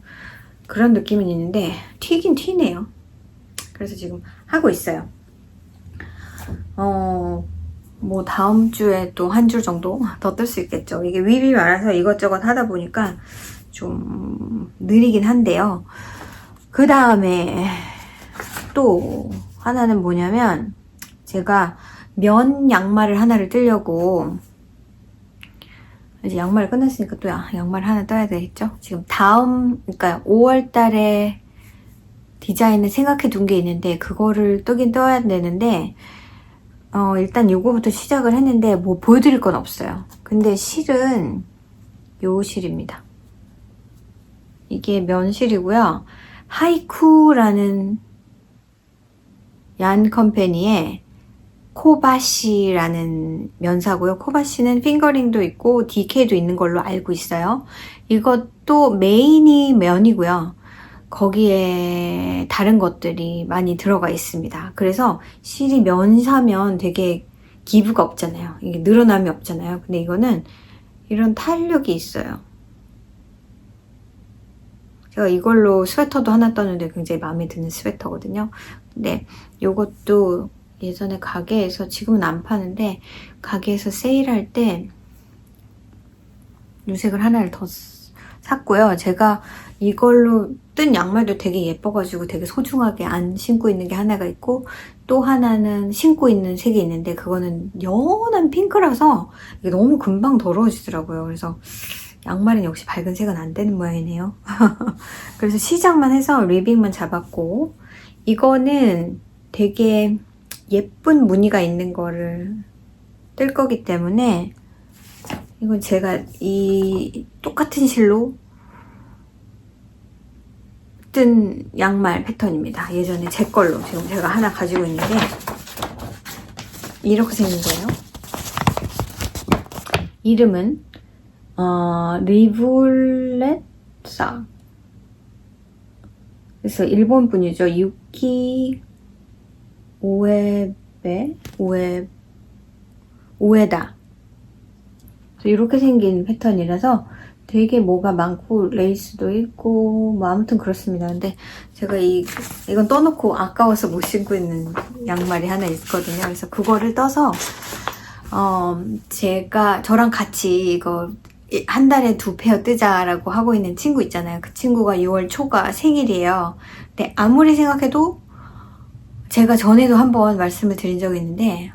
그런 느낌은 있는데 튀긴 튀네요. 그래서 지금 하고 있어요. 뭐 다음 주에 또 한 줄 정도 더 뜰 수 있겠죠. 이게 위비 말아서 이것저것 하다 보니까 좀 느리긴 한데요. 그 다음에 또 하나는 뭐냐면, 제가 면 양말을 하나를 뜨려고, 이제 양말을 끝났으니까 또 양말 하나 떠야 되겠죠. 지금 그러니까 5월 달에 디자인을 생각해 둔 게 있는데 그거를 뜨긴 떠야 되는데, 일단 요거부터 시작을 했는데 뭐 보여드릴 건 없어요. 근데 실은 요 실입니다. 이게 면실이고요. 하이쿠라는 얀 컴퍼니의 코바시라는 면사고요. 코바시는 핑거링도 있고 DK도 있는 걸로 알고 있어요. 이것도 메인이 면이고요. 거기에 다른 것들이 많이 들어가 있습니다. 그래서 실이 면 사면 되게 기부가 없잖아요. 이게 늘어남이 없잖아요. 근데 이거는 이런 탄력이 있어요. 제가 이걸로 스웨터도 하나 떴는데 굉장히 마음에 드는 스웨터거든요. 근데 이것도 예전에 가게에서, 지금은 안 파는데 가게에서 세일할 때 이 색을 하나를 더 샀고요. 제가 이걸로 뜬 양말도 되게 예뻐가지고 되게 소중하게 안 신고 있는 게 하나가 있고, 또 하나는 신고 있는 색이 있는데 그거는 연한 핑크라서 이게 너무 금방 더러워지더라고요. 그래서 양말은 역시 밝은 색은 안 되는 모양이네요. 그래서 시작만 해서 리빙만 잡았고, 이거는 되게 예쁜 무늬가 있는 거를 뜰 거기 때문에 이건 제가 이 똑같은 실로 뜬 양말 패턴입니다. 예전에 제 걸로 지금 제가 하나 가지고 있는데 이렇게 생긴 거예요. 이름은 리블렛사 그래서 일본 분이죠. 유키 오에다. 이렇게 생긴 패턴이라서 되게 뭐가 많고 레이스도 있고 뭐 아무튼 그렇습니다. 근데 제가 이건 떠놓고 아까워서 못 신고 있는 양말이 하나 있거든요. 그래서 그거를 떠서 제가 저랑 같이 이거 한 달에 2페어 뜨자라고 하고 있는 친구 있잖아요. 그 친구가 6월 초가 생일이에요. 근데 아무리 생각해도 제가 전에도 한번 말씀을 드린 적이 있는데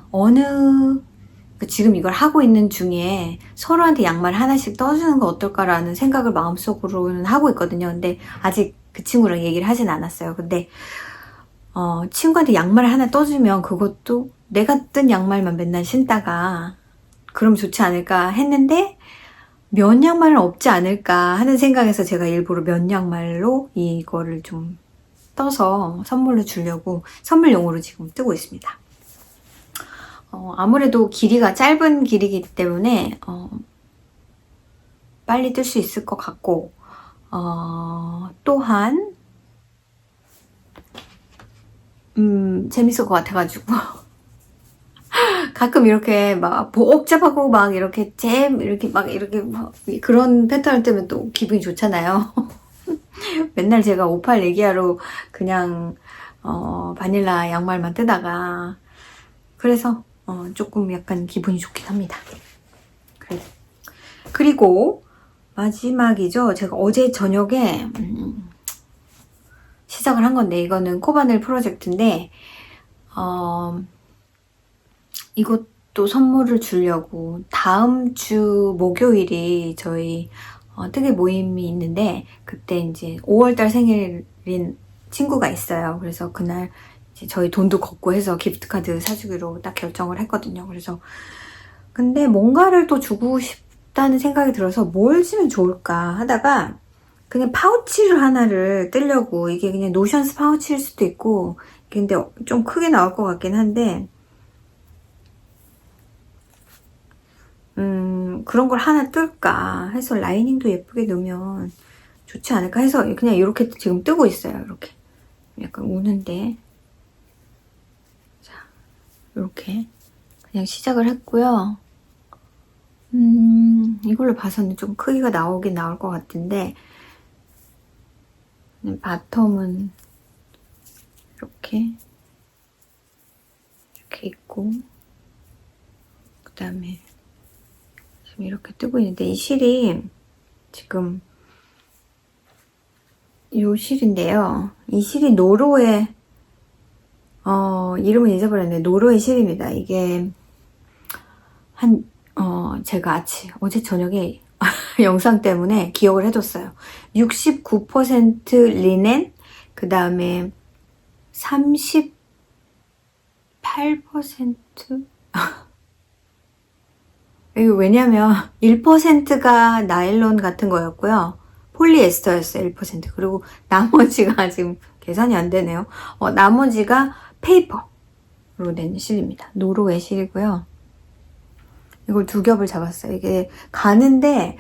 지금 이걸 하고 있는 중에 서로한테 양말 하나씩 떠주는 거 어떨까라는 생각을 마음속으로는 하고 있거든요. 근데 아직 그 친구랑 얘기를 하진 않았어요. 근데 친구한테 양말을 하나 떠주면 그것도 내가 뜬 양말만 맨날 신다가 그럼 좋지 않을까 했는데 면 양말은 없지 않을까 하는 생각에서 제가 일부러 면 양말로 이거를 좀 떠서 선물로 주려고 선물용으로 지금 뜨고 있습니다. 아무래도 길이가 짧은 길이기 때문에 빨리 뜰 수 있을 것 같고 또한 재밌을 것 같아가지고 가끔 이렇게 막 복잡하고 막 이렇게 이렇게 그런 패턴을 뜨면 또 기분이 좋잖아요. 맨날 제가 58 얘기하러 그냥 바닐라 양말만 뜨다가 그래서 조금 약간 기분이 좋긴 합니다. 그리고 마지막이죠. 제가 어제 저녁에 시작을 한 건데 이거는 코바늘 프로젝트인데 이것도 선물을 주려고 다음 주 목요일이 저희 뜨개 모임이 있는데 그때 이제 5월달 생일인 친구가 있어요. 그래서 그날 이제 저희 돈도 걷고 해서 기프트카드 사주기로 딱 결정을 했거든요. 그래서 근데 뭔가를 또 주고 싶다는 생각이 들어서 뭘 주면 좋을까 하다가 그냥 파우치를 하나를 뜨려고 이게 그냥 노션스 파우치일 수도 있고 근데 좀 크게 나올 것 같긴 한데 그런 걸 하나 뜰까 해서 라이닝도 예쁘게 넣으면 좋지 않을까 해서 그냥 이렇게 지금 뜨고 있어요. 이렇게 약간 우는데 자 이렇게 그냥 시작을 했고요. 이걸로 봐서는 좀 크기가 나오긴 나올 것 같은데 바텀은 이렇게 있고 그 다음에 지금 이렇게 뜨고 있는데 이 실이 지금 이 실인데요. 이 실이 노로의 이름은 잊어버렸네. 노로의 실입니다. 이게 제가 어제 저녁에 영상 때문에 기억을 해뒀어요. 69% 리넨, 그 다음에 38% 이거 왜냐면 1%가 나일론 같은 거였고요. 폴리에스터였어요. 1%. 그리고 나머지가 지금 계산이 안 되네요. 나머지가 페이퍼로 된 실입니다. 노로의 실이고요. 이걸 2겹을 잡았어요. 이게 가는데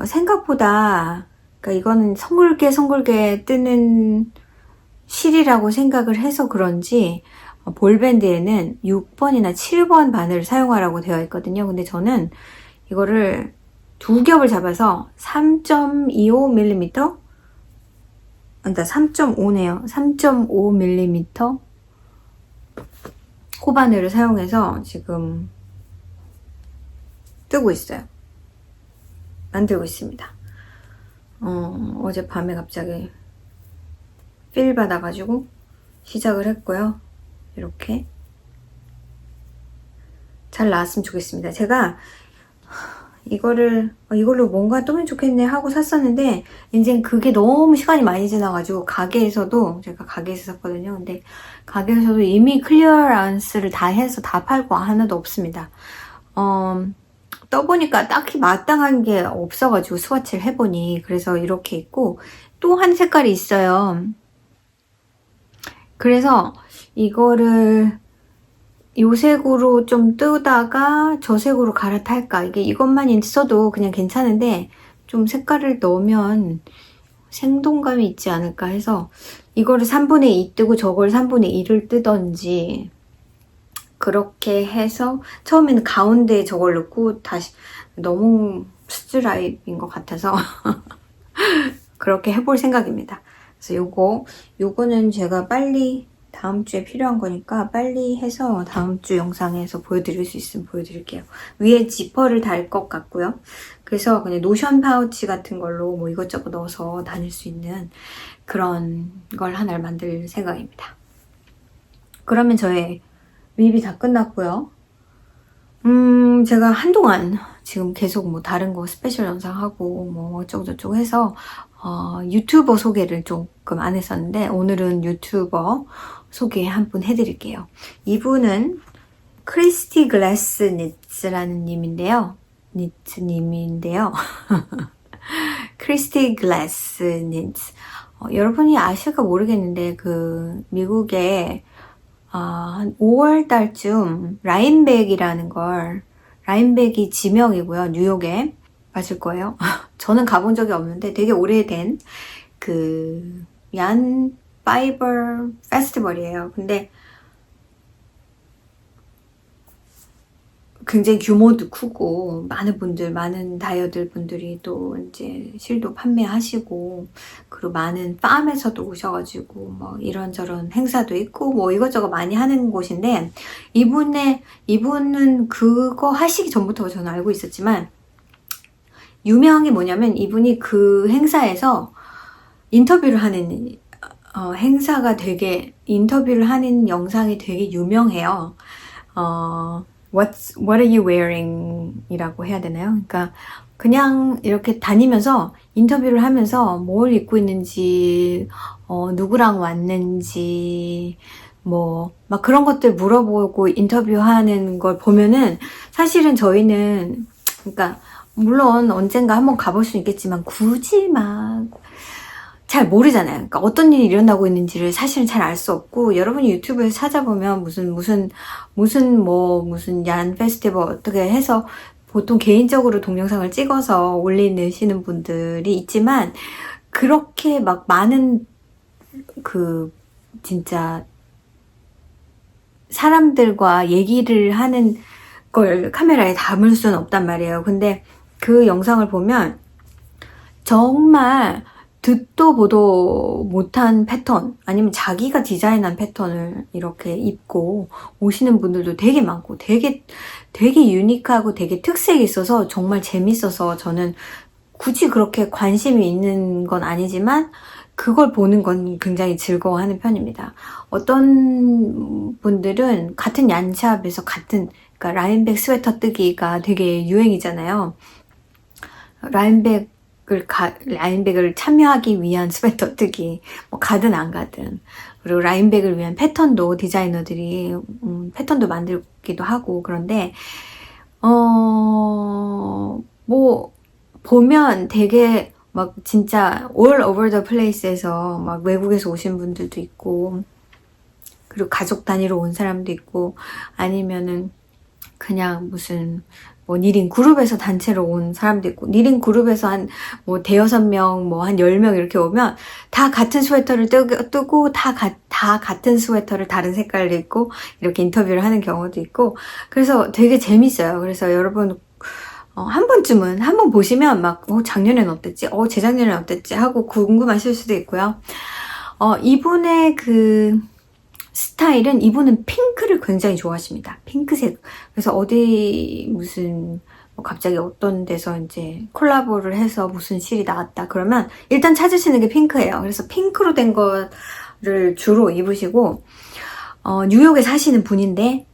생각보다 그러니까 이거는 성글게 뜨는 실이라고 생각을 해서 그런지 볼밴드에는 6번이나 7번 바늘을 사용하라고 되어 있거든요. 근데 저는 이거를 2겹을 잡아서 3.25mm 그러니까 3.5네요. 3.5mm 코바늘을 사용해서 지금 뜨고 있어요. 만들고 있습니다. 어젯밤에 갑자기 필 받아가지고 시작을 했고요. 이렇게 잘 나왔으면 좋겠습니다. 제가 이걸로 뭔가 뜨면 좋겠네 하고 샀었는데 이제 그게 너무 시간이 많이 지나가지고 제가 가게에서 샀거든요. 근데 가게에서도 이미 클리어런스를 다 해서 다 팔고 하나도 없습니다. 떠보니까 딱히 마땅한 게 없어가지고 스와치를 해보니 그래서 이렇게 있고 또 한 색깔이 있어요. 그래서 이거를 요 색으로 좀 뜨다가 저 색으로 갈아탈까 이것만 있어도 그냥 괜찮은데 좀 색깔을 넣으면 생동감이 있지 않을까 해서 이거를 3분의 2 뜨고 저걸 3분의 1을 뜨던지 그렇게 해서 처음에는 가운데에 저걸 넣고 다시 너무 스트라이프인 것 같아서 그렇게 해볼 생각입니다. 그래서 요거는 제가 빨리 다음 주에 필요한 거니까 빨리 해서 다음 주 영상에서 보여드릴 수 있으면 보여드릴게요. 위에 지퍼를 달 것 같고요. 그래서 그냥 노션 파우치 같은 걸로 뭐 이것저것 넣어서 다닐 수 있는 그런 걸 하나를 만들 생각입니다. 그러면 저의 립이 다 끝났고요. 제가 한동안 지금 계속 뭐 다른 거 스페셜 영상 하고 뭐 어쩌고저쩌고 해서 유튜버 소개를 조금 안 했었는데 오늘은 유튜버 소개 한 분 해드릴게요. 이분은 크리스티 글래스 니츠라는 님인데요. 크리스티 글래스 니츠. 여러분이 아실까 모르겠는데 그 미국에 한 5월 달쯤 라인백이 지명이고요. 뉴욕에 맞을 거예요. 저는 가본 적이 없는데 되게 오래된 그 얀 파이버 페스티벌이에요. 근데 굉장히 규모도 크고 많은 다이어들 분들이 또 이제 실도 판매하시고 그리고 많은 팜에서도 오셔가지고 뭐 이런저런 행사도 있고 뭐 이것저것 많이 하는 곳인데 이분은 그거 하시기 전부터 저는 알고 있었지만 유명한 게 뭐냐면 이분이 그 행사에서 인터뷰를 하는 인터뷰를 하는 영상이 되게 유명해요. What are you wearing? 이라고 해야 되나요? 그러니까 그냥 이렇게 다니면서 인터뷰를 하면서 뭘 입고 있는지, 누구랑 왔는지, 뭐, 막 그런 것들 물어보고 인터뷰하는 걸 보면은 사실은 저희는, 그러니까 물론 언젠가 한번 가볼 수 있겠지만 굳이 막 잘 모르잖아요. 그러니까 어떤 일이 일어나고 있는지를 사실은 잘 알 수 없고 여러분이 유튜브에서 찾아보면 무슨 얀 페스티벌 어떻게 해서 보통 개인적으로 동영상을 찍어서 올리시는 분들이 있지만 그렇게 막 많은 그 진짜 사람들과 얘기를 하는 걸 카메라에 담을 수는 없단 말이에요. 근데 그 영상을 보면 정말 듣도 보도 못한 패턴 아니면 자기가 디자인한 패턴을 이렇게 입고 오시는 분들도 되게 많고 되게 유니크하고 되게 특색이 있어서 정말 재밌어서 저는 굳이 그렇게 관심이 있는 건 아니지만 그걸 보는 건 굉장히 즐거워하는 편입니다. 어떤 분들은 같은 얀샵에서 그러니까 라인백 스웨터 뜨기가 되게 유행이잖아요. 라인백을 참여하기 위한 스웨터 뜨기, 뭐 가든 안 가든. 그리고 라인백을 위한 패턴도 디자이너들이 패턴도 만들기도 하고 그런데 뭐 보면 되게 막 진짜 all over the place에서 막 외국에서 오신 분들도 있고 그리고 가족 단위로 온 사람도 있고 아니면은 그냥 무슨 뭐 니린 그룹에서 단체로 온 사람도 있고 니린 그룹에서 한 뭐 대여섯 명 뭐 한 10명 이렇게 오면 다 같은 스웨터를 뜨고 다 같은 스웨터를 다른 색깔로 입고 이렇게 인터뷰를 하는 경우도 있고 그래서 되게 재밌어요. 그래서 여러분 한 번쯤은 한번 보시면 막 작년에는 어땠지? 재작년에는 어땠지? 하고 궁금하실 수도 있고요. 이분의 그 스타일은 이분은 핑크를 굉장히 좋아하십니다. 핑크색. 그래서 어디 무슨 갑자기 어떤 데서 이제 콜라보를 해서 무슨 실이 나왔다 그러면 일단 찾으시는 게 핑크예요. 그래서 핑크로 된 거를 주로 입으시고 뉴욕에 사시는 분인데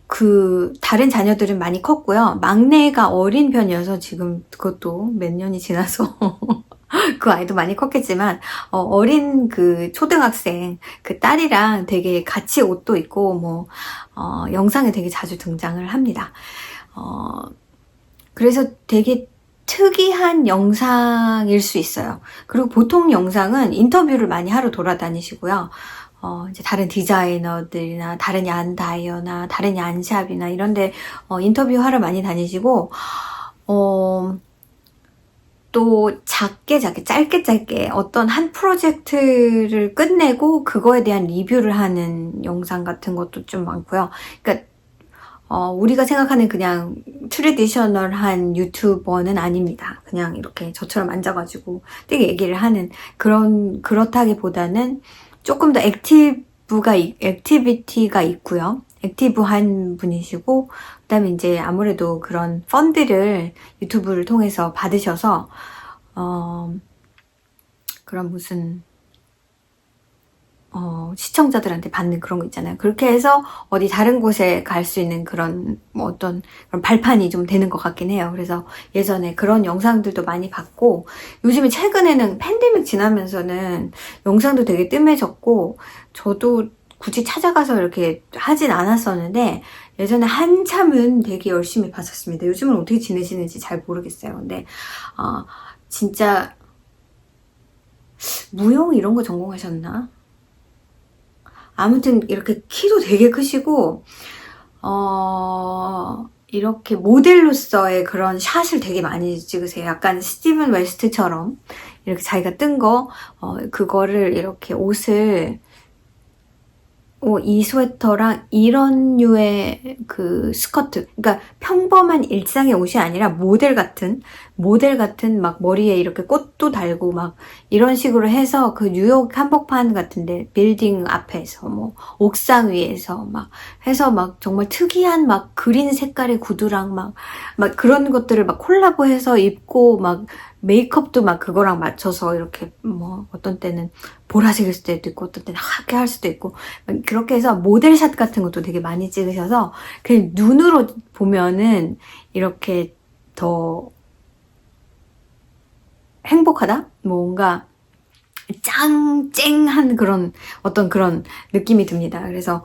그 다른 자녀들은 많이 컸고요. 막내가 어린 편이어서 지금 그것도 몇 년이 지나서 그 아이도 많이 컸겠지만 어린 그 초등학생 그 딸이랑 되게 같이 옷도 입고 뭐 영상에 되게 자주 등장을 합니다. 그래서 되게 특이한 영상일 수 있어요. 그리고 보통 영상은 인터뷰를 많이 하러 돌아다니시고요. 이제 다른 디자이너들이나 다른 얀다이어나 다른 얀샵이나 이런데 인터뷰하러 많이 다니시고 또 짧게 짧게 어떤 한 프로젝트를 끝내고 그거에 대한 리뷰를 하는 영상 같은 것도 좀 많고요. 그러니까 우리가 생각하는 그냥 트레디셔널한 유튜버는 아닙니다. 그냥 이렇게 저처럼 앉아가지고 되게 얘기를 하는 그렇다기보다는 조금 더 액티비티가 있고요. 액티브한 분이시고, 그 다음에 이제 아무래도 그런 펀드를 유튜브를 통해서 받으셔서, 그런 무슨, 시청자들한테 받는 그런 거 있잖아요. 그렇게 해서 어디 다른 곳에 갈 수 있는 그런 뭐 어떤 그런 발판이 좀 되는 것 같긴 해요. 그래서 예전에 그런 영상들도 많이 봤고, 요즘에 최근에는 팬데믹 지나면서는 영상도 되게 뜸해졌고, 저도 굳이 찾아가서 이렇게 하진 않았었는데, 예전에 한참은 되게 열심히 봤었습니다. 요즘은 어떻게 지내시는지 잘 모르겠어요. 근데 진짜 무용 이런 거 전공하셨나? 아무튼 이렇게 키도 되게 크시고 이렇게 모델로서의 그런 샷을 되게 많이 찍으세요. 약간 스티븐 웨스트처럼 이렇게 자기가 뜬 거 그거를 이렇게 옷을 이 스웨터랑 이런 류의 그 스커트, 그러니까 평범한 일상의 옷이 아니라 모델 같은 막 머리에 이렇게 꽃도 달고 막 이런 식으로 해서 그 뉴욕 한복판 같은데 빌딩 앞에서 뭐 옥상 위에서 막 해서 막 정말 특이한 막 그린 색깔의 구두랑 막 그런 것들을 막 콜라보해서 입고 막 메이크업도 막 그거랑 맞춰서 이렇게 뭐 어떤 때는 보라색일 수도 있고 어떤 때는 하얗게 할 수도 있고 그렇게 해서 모델샷 같은 것도 되게 많이 찍으셔서 그냥 눈으로 보면은 이렇게 더 행복하다? 뭔가 짱쨍한 그런 어떤 그런 느낌이 듭니다. 그래서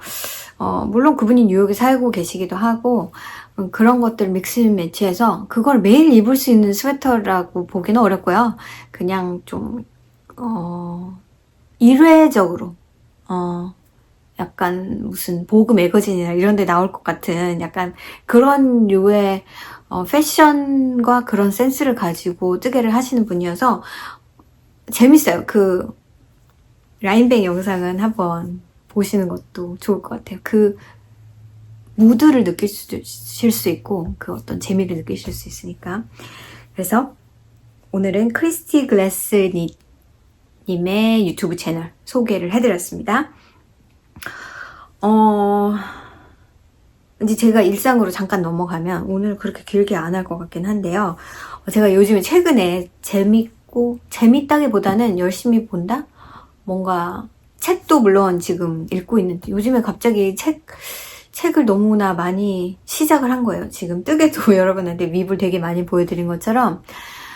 물론 그분이 뉴욕에 살고 계시기도 하고 그런 것들 믹스 매치해서 그걸 매일 입을 수 있는 스웨터라고 보기는 어렵고요. 그냥 좀 일회적으로 약간 무슨 보그 매거진이나 이런 데 나올 것 같은 약간 그런 류의 패션과 그런 센스를 가지고 뜨개를 하시는 분이어서 재밌어요. 그 라인뱅 영상은 한번 보시는 것도 좋을 것 같아요. 그 무드를 느끼실 수 있고 그 어떤 재미를 느끼실 수 있으니까. 그래서 오늘은 크리스티 글래스 님의 유튜브 채널 소개를 해드렸습니다. 이제 제가 일상으로 잠깐 넘어가면 오늘 그렇게 길게 안 할 것 같긴 한데요. 제가 요즘에 최근에 재밌다기보다는 열심히 본다? 뭔가 책도 물론 지금 읽고 있는데 요즘에 갑자기 책을 너무나 많이 시작을 한 거예요. 지금 뜨개도 여러분한테 립을 되게 많이 보여드린 것처럼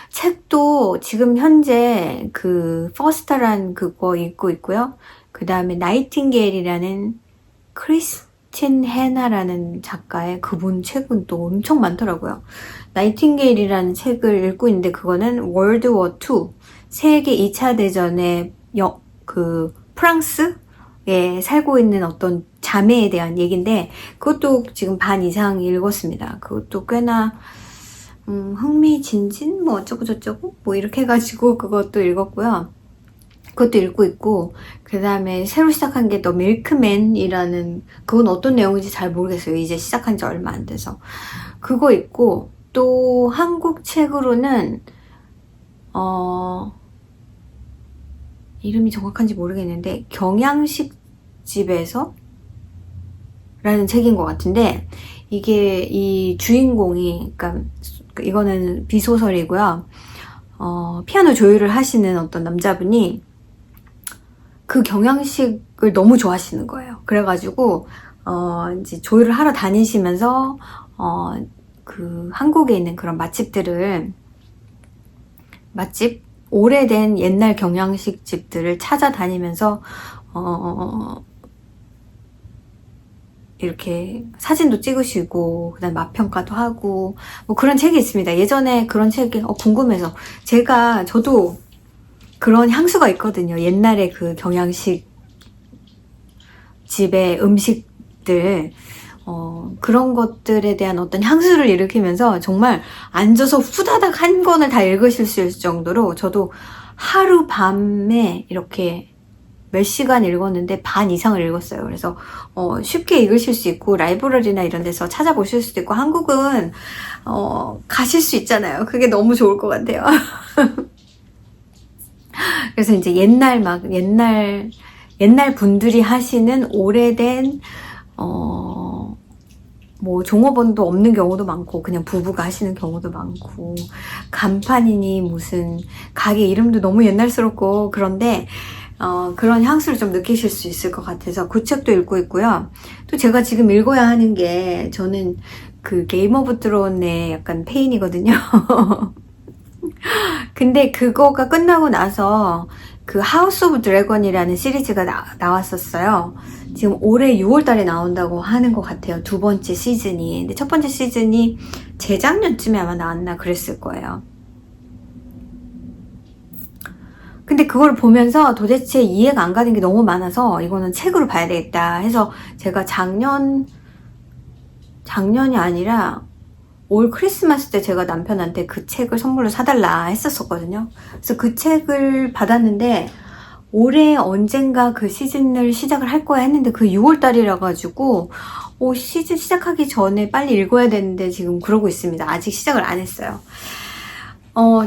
책도 지금 현재 그 퍼스터란 그거 읽고 있고요. 그 다음에 나이팅게일이라는 크리스틴 해나라는 작가의 그분 책은 또 엄청 많더라고요. 나이팅게일이라는 책을 읽고 있는데 그거는 월드워 2 세계 2차 대전의 그 프랑스에 살고 있는 어떤 자매에 대한 얘기인데 그것도 지금 반 이상 읽었습니다. 그것도 꽤나 흥미진진 뭐 어쩌고저쩌고 뭐 이렇게 해가지고 그것도 읽었고요. 그것도 읽고 있고 그 다음에 새로 시작한 게 더 밀크맨이라는 그건 어떤 내용인지 잘 모르겠어요. 이제 시작한 지 얼마 안 돼서 그거 있고 또 한국 책으로는 이름이 정확한지 모르겠는데 경양식 집에서 라는 책인 것 같은데 이게 이 주인공이 그러니까 이거는 비소설이고요. 피아노 조율을 하시는 어떤 남자분이 그 경양식을 너무 좋아하시는 거예요. 그래가지고 이제 조율을 하러 다니시면서 그 한국에 있는 그런 오래된 옛날 경양식 집들을 찾아다니면서 이렇게 사진도 찍으시고 그다음 맛평가도 하고 뭐 그런 책이 있습니다. 예전에 그런 책이 궁금해서 저도 그런 향수가 있거든요. 옛날에 그 경양식 집의 음식들 그런 것들에 대한 어떤 향수를 일으키면서 정말 앉아서 후다닥 한 권을 다 읽으실 수 있을 정도로 저도 하루 밤에 이렇게 몇 시간 읽었는데 반 이상을 읽었어요. 그래서 쉽게 읽으실 수 있고 라이브러리나 이런 데서 찾아보실 수도 있고 한국은 가실 수 있잖아요. 그게 너무 좋을 것 같아요. 그래서 이제 옛날 분들이 하시는 오래된 뭐 종업원도 없는 경우도 많고 그냥 부부가 하시는 경우도 많고 간판이니 무슨 가게 이름도 너무 옛날스럽고 그런데 그런 향수를 좀 느끼실 수 있을 것 같아서 그 책도 읽고 있고요. 또 제가 지금 읽어야 하는 게 저는 그 게임 오브 드론의 약간 페인이거든요. 근데 그거가 끝나고 나서 그 하우스 오브 드래곤이라는 시리즈가 나왔었어요. 지금 올해 6월 달에 나온다고 하는 것 같아요. 두 번째 시즌이. 근데 첫 번째 시즌이 재작년쯤에 아마 나왔나 그랬을 거예요. 근데 그걸 보면서 도대체 이해가 안 가는 게 너무 많아서 이거는 책으로 봐야 되겠다 해서 제가 작년이 아니라 올 크리스마스 때 제가 남편한테 그 책을 선물로 사달라 했었거든요. 그래서 그 책을 받았는데 올해 언젠가 그 시즌을 시작을 할 거야 했는데 그 6월 달이라 가지고 시즌 시작하기 전에 빨리 읽어야 되는데 지금 그러고 있습니다. 아직 시작을 안 했어요.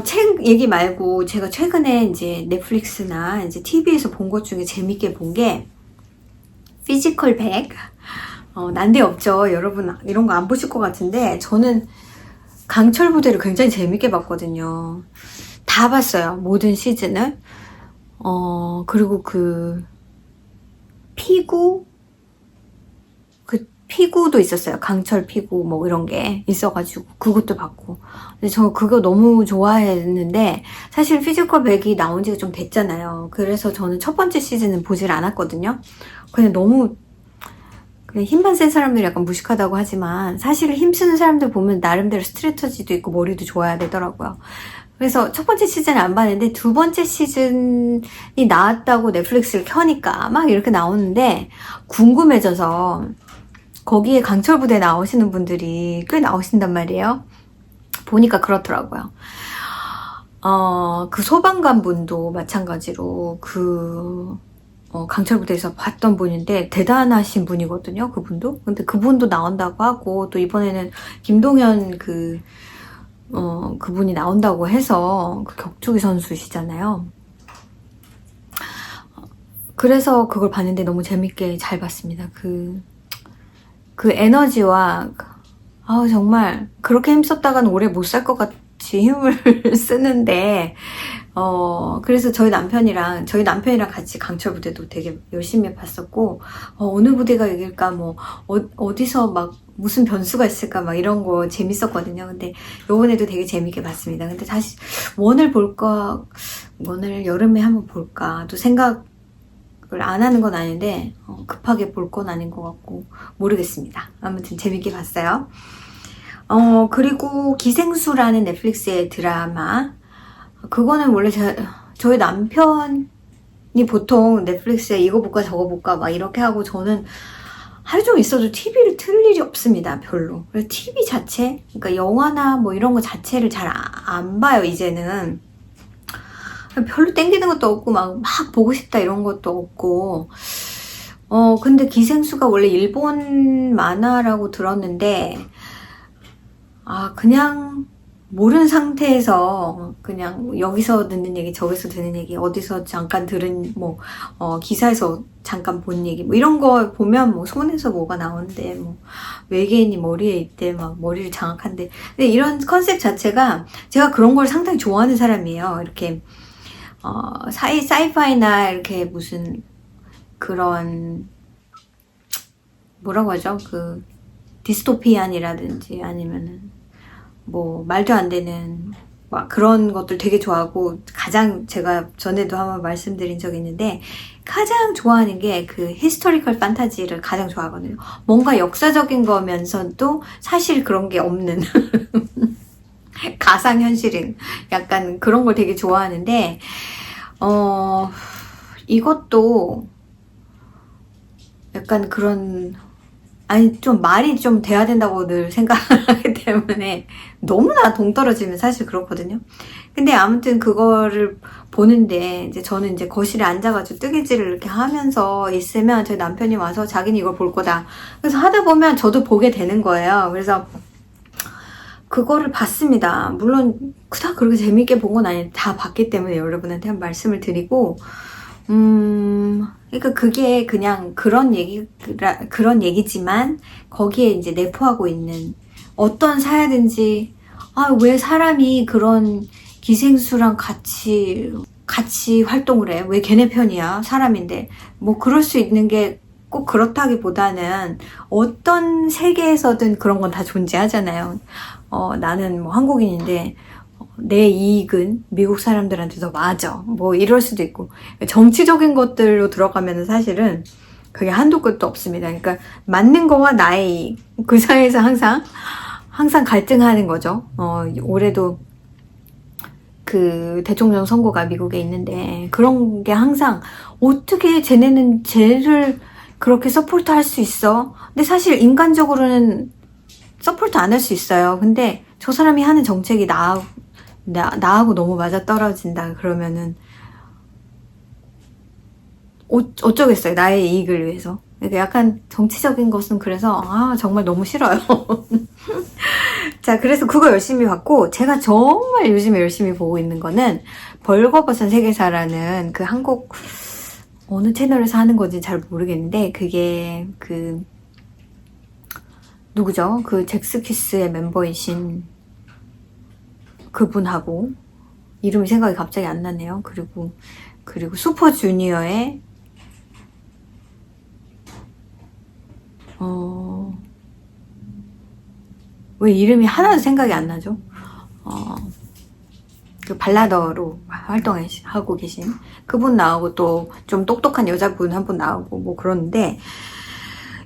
책 얘기 말고 제가 최근에 이제 넷플릭스나 이제 TV에서 본 것 중에 재밌게 본 게 피지컬 100. 난데없죠. 여러분 이런 거 안 보실 것 같은데 저는 강철 부대를 굉장히 재밌게 봤거든요. 다 봤어요. 모든 시즌을. 그리고 피구도 있었어요. 강철 피구 뭐 이런 게 있어가지고 그것도 봤고. 근데 저 그거 너무 좋아했는데 사실 피지컬 100이 나온 지가 좀 됐잖아요. 그래서 저는 첫 번째 시즌은 보질 않았거든요. 그냥 너무 그냥 힘만 센 사람들이 약간 무식하다고 하지만 사실 힘쓰는 사람들 보면 나름대로 스트레터지도 있고 머리도 좋아야 되더라고요. 그래서 첫 번째 시즌을 안 봤는데 두 번째 시즌이 나왔다고 넷플릭스를 켜니까 막 이렇게 나오는데 궁금해져서 거기에 강철부대 나오시는 분들이 꽤 나오신단 말이에요. 보니까 그렇더라고요. 그 소방관 분도 마찬가지로 강철부대에서 봤던 분인데 대단하신 분이거든요. 그분도. 근데 그분도 나온다고 하고 또 이번에는 김동현 그분이 나온다고 해서 그 격투기 선수시잖아요. 그래서 그걸 봤는데 너무 재밌게 잘 봤습니다. 그 에너지와 정말 그렇게 힘썼다가는 오래 못 살 것 같이 힘을 쓰는데 그래서 저희 남편이랑 같이 강철 부대도 되게 열심히 봤었고 어느 부대가 이길까 뭐 어디서 막 무슨 변수가 있을까 막 이런 거 재밌었거든요. 근데 요번에도 되게 재밌게 봤습니다. 근데 다시 원을 여름에 한번 볼까 또 생각을 안 하는 건 아닌데 급하게 볼 건 아닌 것 같고 모르겠습니다. 아무튼 재밌게 봤어요. 그리고 기생수라는 넷플릭스의 드라마 그거는 원래 저희 남편이 보통 넷플릭스에 이거 볼까 저거 볼까 막 이렇게 하고 저는 하루 종일 있어도 TV를 틀 일이 없습니다. 별로. 그래서 TV 자체, 그러니까 영화나 뭐 이런 거 자체를 잘 안 봐요, 이제는. 별로 땡기는 것도 없고 막 보고 싶다 이런 것도 없고 근데 기생수가 원래 일본 만화라고 들었는데 그냥 모르는 상태에서 그냥 여기서 듣는 얘기 저기서 듣는 얘기 어디서 잠깐 들은 뭐 기사에서 잠깐 본 얘기 뭐 이런 거 보면 뭐 손에서 뭐가 나오는데 뭐 외계인이 머리에 있대 막 머리를 장악한대. 근데 이런 컨셉 자체가 제가 그런 걸 상당히 좋아하는 사람이에요. 이렇게 사이파이나 이렇게 무슨 그런 뭐라고 하죠? 그 디스토피안이라든지 아니면은 뭐 말도 안 되는 막 그런 것들 되게 좋아하고 가장 제가 전에도 한번 말씀드린 적이 있는데 가장 좋아하는 게 그 히스토리컬 판타지를 가장 좋아하거든요. 뭔가 역사적인 거면서도 사실 그런 게 없는 가상현실인 약간 그런 걸 되게 좋아하는데 이것도 약간 그런 아니 좀 말이 좀 돼야 된다고 늘 생각하기 때문에 너무나 동떨어지면 사실 그렇거든요. 근데 아무튼 그거를 보는데 이제 저는 이제 거실에 앉아가지고 뜨개질을 이렇게 하면서 있으면 저희 남편이 와서 자기는 이걸 볼 거다. 그래서 하다 보면 저도 보게 되는 거예요. 그래서 그거를 봤습니다. 물론 그닥 그렇게 재밌게 본 건 아닌데 다 봤기 때문에 여러분한테 한 말씀을 드리고 그러니까 그게 그냥 그런 얘기지만 거기에 이제 내포하고 있는 어떤 사야든지 왜 사람이 그런 기생수랑 같이 활동을 해? 왜 걔네 편이야? 사람인데. 뭐 그럴 수 있는 게 꼭 그렇다기보다는 어떤 세계에서든 그런 건 다 존재하잖아요. 나는 뭐 한국인인데 내 이익은 미국 사람들한테 더 맞아. 뭐 이럴 수도 있고. 정치적인 것들로 들어가면 사실은 그게 한도 끝도 없습니다. 그러니까 맞는 거와 나의 이익. 그 사이에서 항상 갈등하는 거죠. 올해도 그 대통령 선거가 미국에 있는데 그런 게 항상 어떻게 쟤네는 쟤를 그렇게 서포트 할 수 있어? 근데 사실 인간적으로는 서포트 안 할 수 있어요. 근데 저 사람이 하는 정책이 나하고 너무 맞아떨어진다 그러면은 어쩌겠어요. 나의 이익을 위해서. 그러니까 약간 정치적인 것은 그래서 정말 너무 싫어요. 자, 그래서 그거 열심히 봤고 제가 정말 요즘에 열심히 보고 있는 거는 벌거벗은 세계사라는 그 한국 어느 채널에서 하는 건지 잘 모르겠는데 그게 그 누구죠? 그 잭스키스의 멤버이신 그분하고 이름이 생각이 갑자기 안 나네요. 그리고 슈퍼주니어의 왜 이름이 하나도 생각이 안 나죠? 그 발라더로 활동하고 계신 그분 나오고 또 좀 똑똑한 여자분 한 분 나오고 뭐 그러는데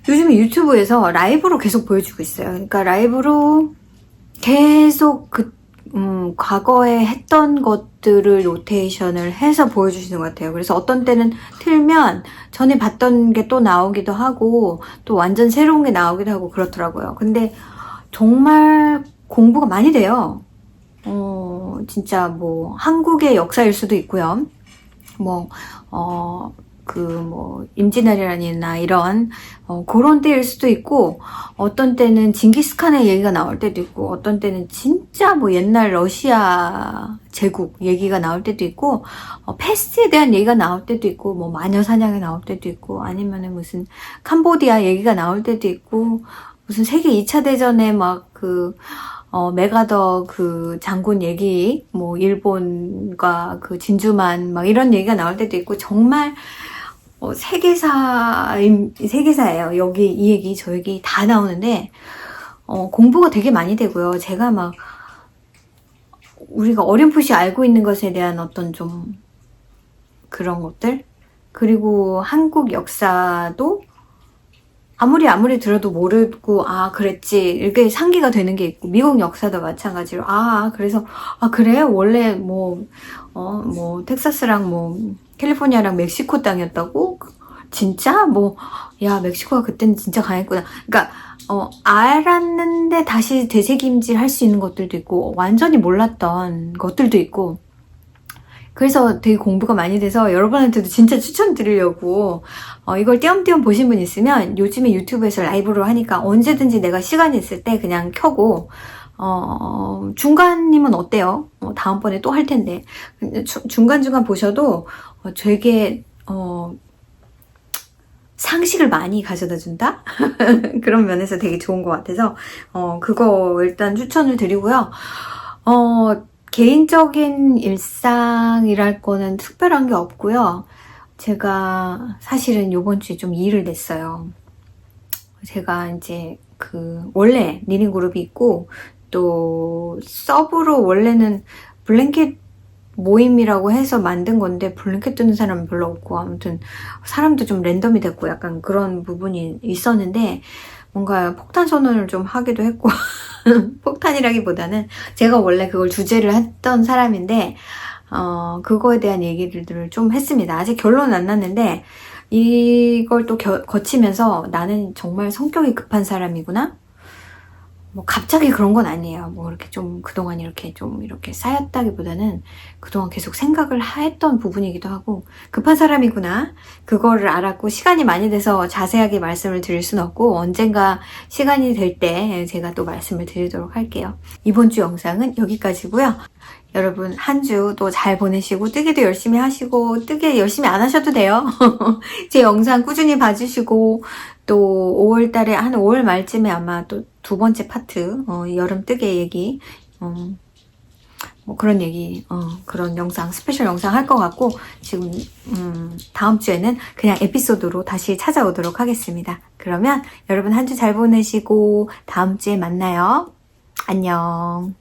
요즘에 유튜브에서 라이브로 계속 보여주고 있어요. 그러니까 라이브로 계속 과거에 했던 것들을 로테이션을 해서 보여주시는 것 같아요. 그래서 어떤 때는 틀면 전에 봤던 게 또 나오기도 하고 또 완전 새로운 게 나오기도 하고 그렇더라고요. 근데 정말 공부가 많이 돼요. 진짜 뭐 한국의 역사일 수도 있고요. 임진왜란이나 이런 그런 때일 수도 있고 어떤 때는 징기스칸의 얘기가 나올 때도 있고 어떤 때는 진짜 뭐 옛날 러시아 제국 얘기가 나올 때도 있고 패스트에 대한 얘기가 나올 때도 있고 뭐 마녀 사냥이 나올 때도 있고 아니면은 무슨 캄보디아 얘기가 나올 때도 있고 무슨 세계 2차 대전에 메가더 그 장군 얘기, 뭐, 일본과 그 진주만, 막 이런 얘기가 나올 때도 있고, 정말, 세계사예요. 여기, 이 얘기, 저 얘기 다 나오는데, 공부가 되게 많이 되고요. 제가 우리가 어렴풋이 알고 있는 것에 대한 어떤 좀, 그런 것들? 그리고 한국 역사도 아무리 들어도 모르고 그랬지 이렇게 상기가 되는 게 있고 미국 역사도 마찬가지로 그래서 그래 원래 뭐 텍사스랑 뭐 캘리포니아랑 멕시코 땅이었다고 진짜 야 멕시코가 그때는 진짜 강했구나. 그러니까 알았는데 다시 되새김질 할 수 있는 것들도 있고 완전히 몰랐던 것들도 있고 그래서 되게 공부가 많이 돼서 여러분한테도 진짜 추천드리려고 이걸 띄엄띄엄 보신 분 있으면 요즘에 유튜브에서 라이브로 하니까 언제든지 내가 시간이 있을 때 그냥 켜고 중간님은 어때요? 다음번에 또 할 텐데 중간중간 보셔도 되게 상식을 많이 가져다 준다? 그런 면에서 되게 좋은 것 같아서 그거 일단 추천을 드리고요. 개인적인 일상이랄 거는 특별한 게 없고요. 제가 사실은 요번 주에 좀 일을 냈어요. 제가 이제 원래 니닝 그룹이 있고 또 서브로 원래는 블랭켓 모임이라고 해서 만든 건데 블랭켓 뜨는 사람은 별로 없고 아무튼 사람도 좀 랜덤이 됐고 약간 그런 부분이 있었는데 뭔가 폭탄 선언을 좀 하기도 했고 폭탄이라기보다는 제가 원래 그걸 주제를 했던 사람인데 그거에 대한 얘기들을 좀 했습니다. 아직 결론은 안 났는데 이걸 또 거치면서 나는 정말 성격이 급한 사람이구나? 뭐 갑자기 그런 건 아니에요. 뭐 이렇게 좀 그동안 이렇게 좀 이렇게 쌓였다기보다는 그동안 계속 생각을 했던 부분이기도 하고 급한 사람이구나. 그거를 알았고 시간이 많이 돼서 자세하게 말씀을 드릴 순 없고 언젠가 시간이 될 때 제가 또 말씀을 드리도록 할게요. 이번 주 영상은 여기까지고요. 여러분 한 주 또 잘 보내시고 뜨개도 열심히 하시고 뜨개 열심히 안 하셔도 돼요. 제 영상 꾸준히 봐주시고 또 5월 달에 한 5월 말쯤에 아마 또 두 번째 파트 여름 뜨개 얘기 뭐 그런 얘기 그런 영상 스페셜 영상 할 것 같고 지금 다음 주에는 그냥 에피소드로 다시 찾아오도록 하겠습니다. 그러면 여러분 한 주 잘 보내시고 다음 주에 만나요. 안녕.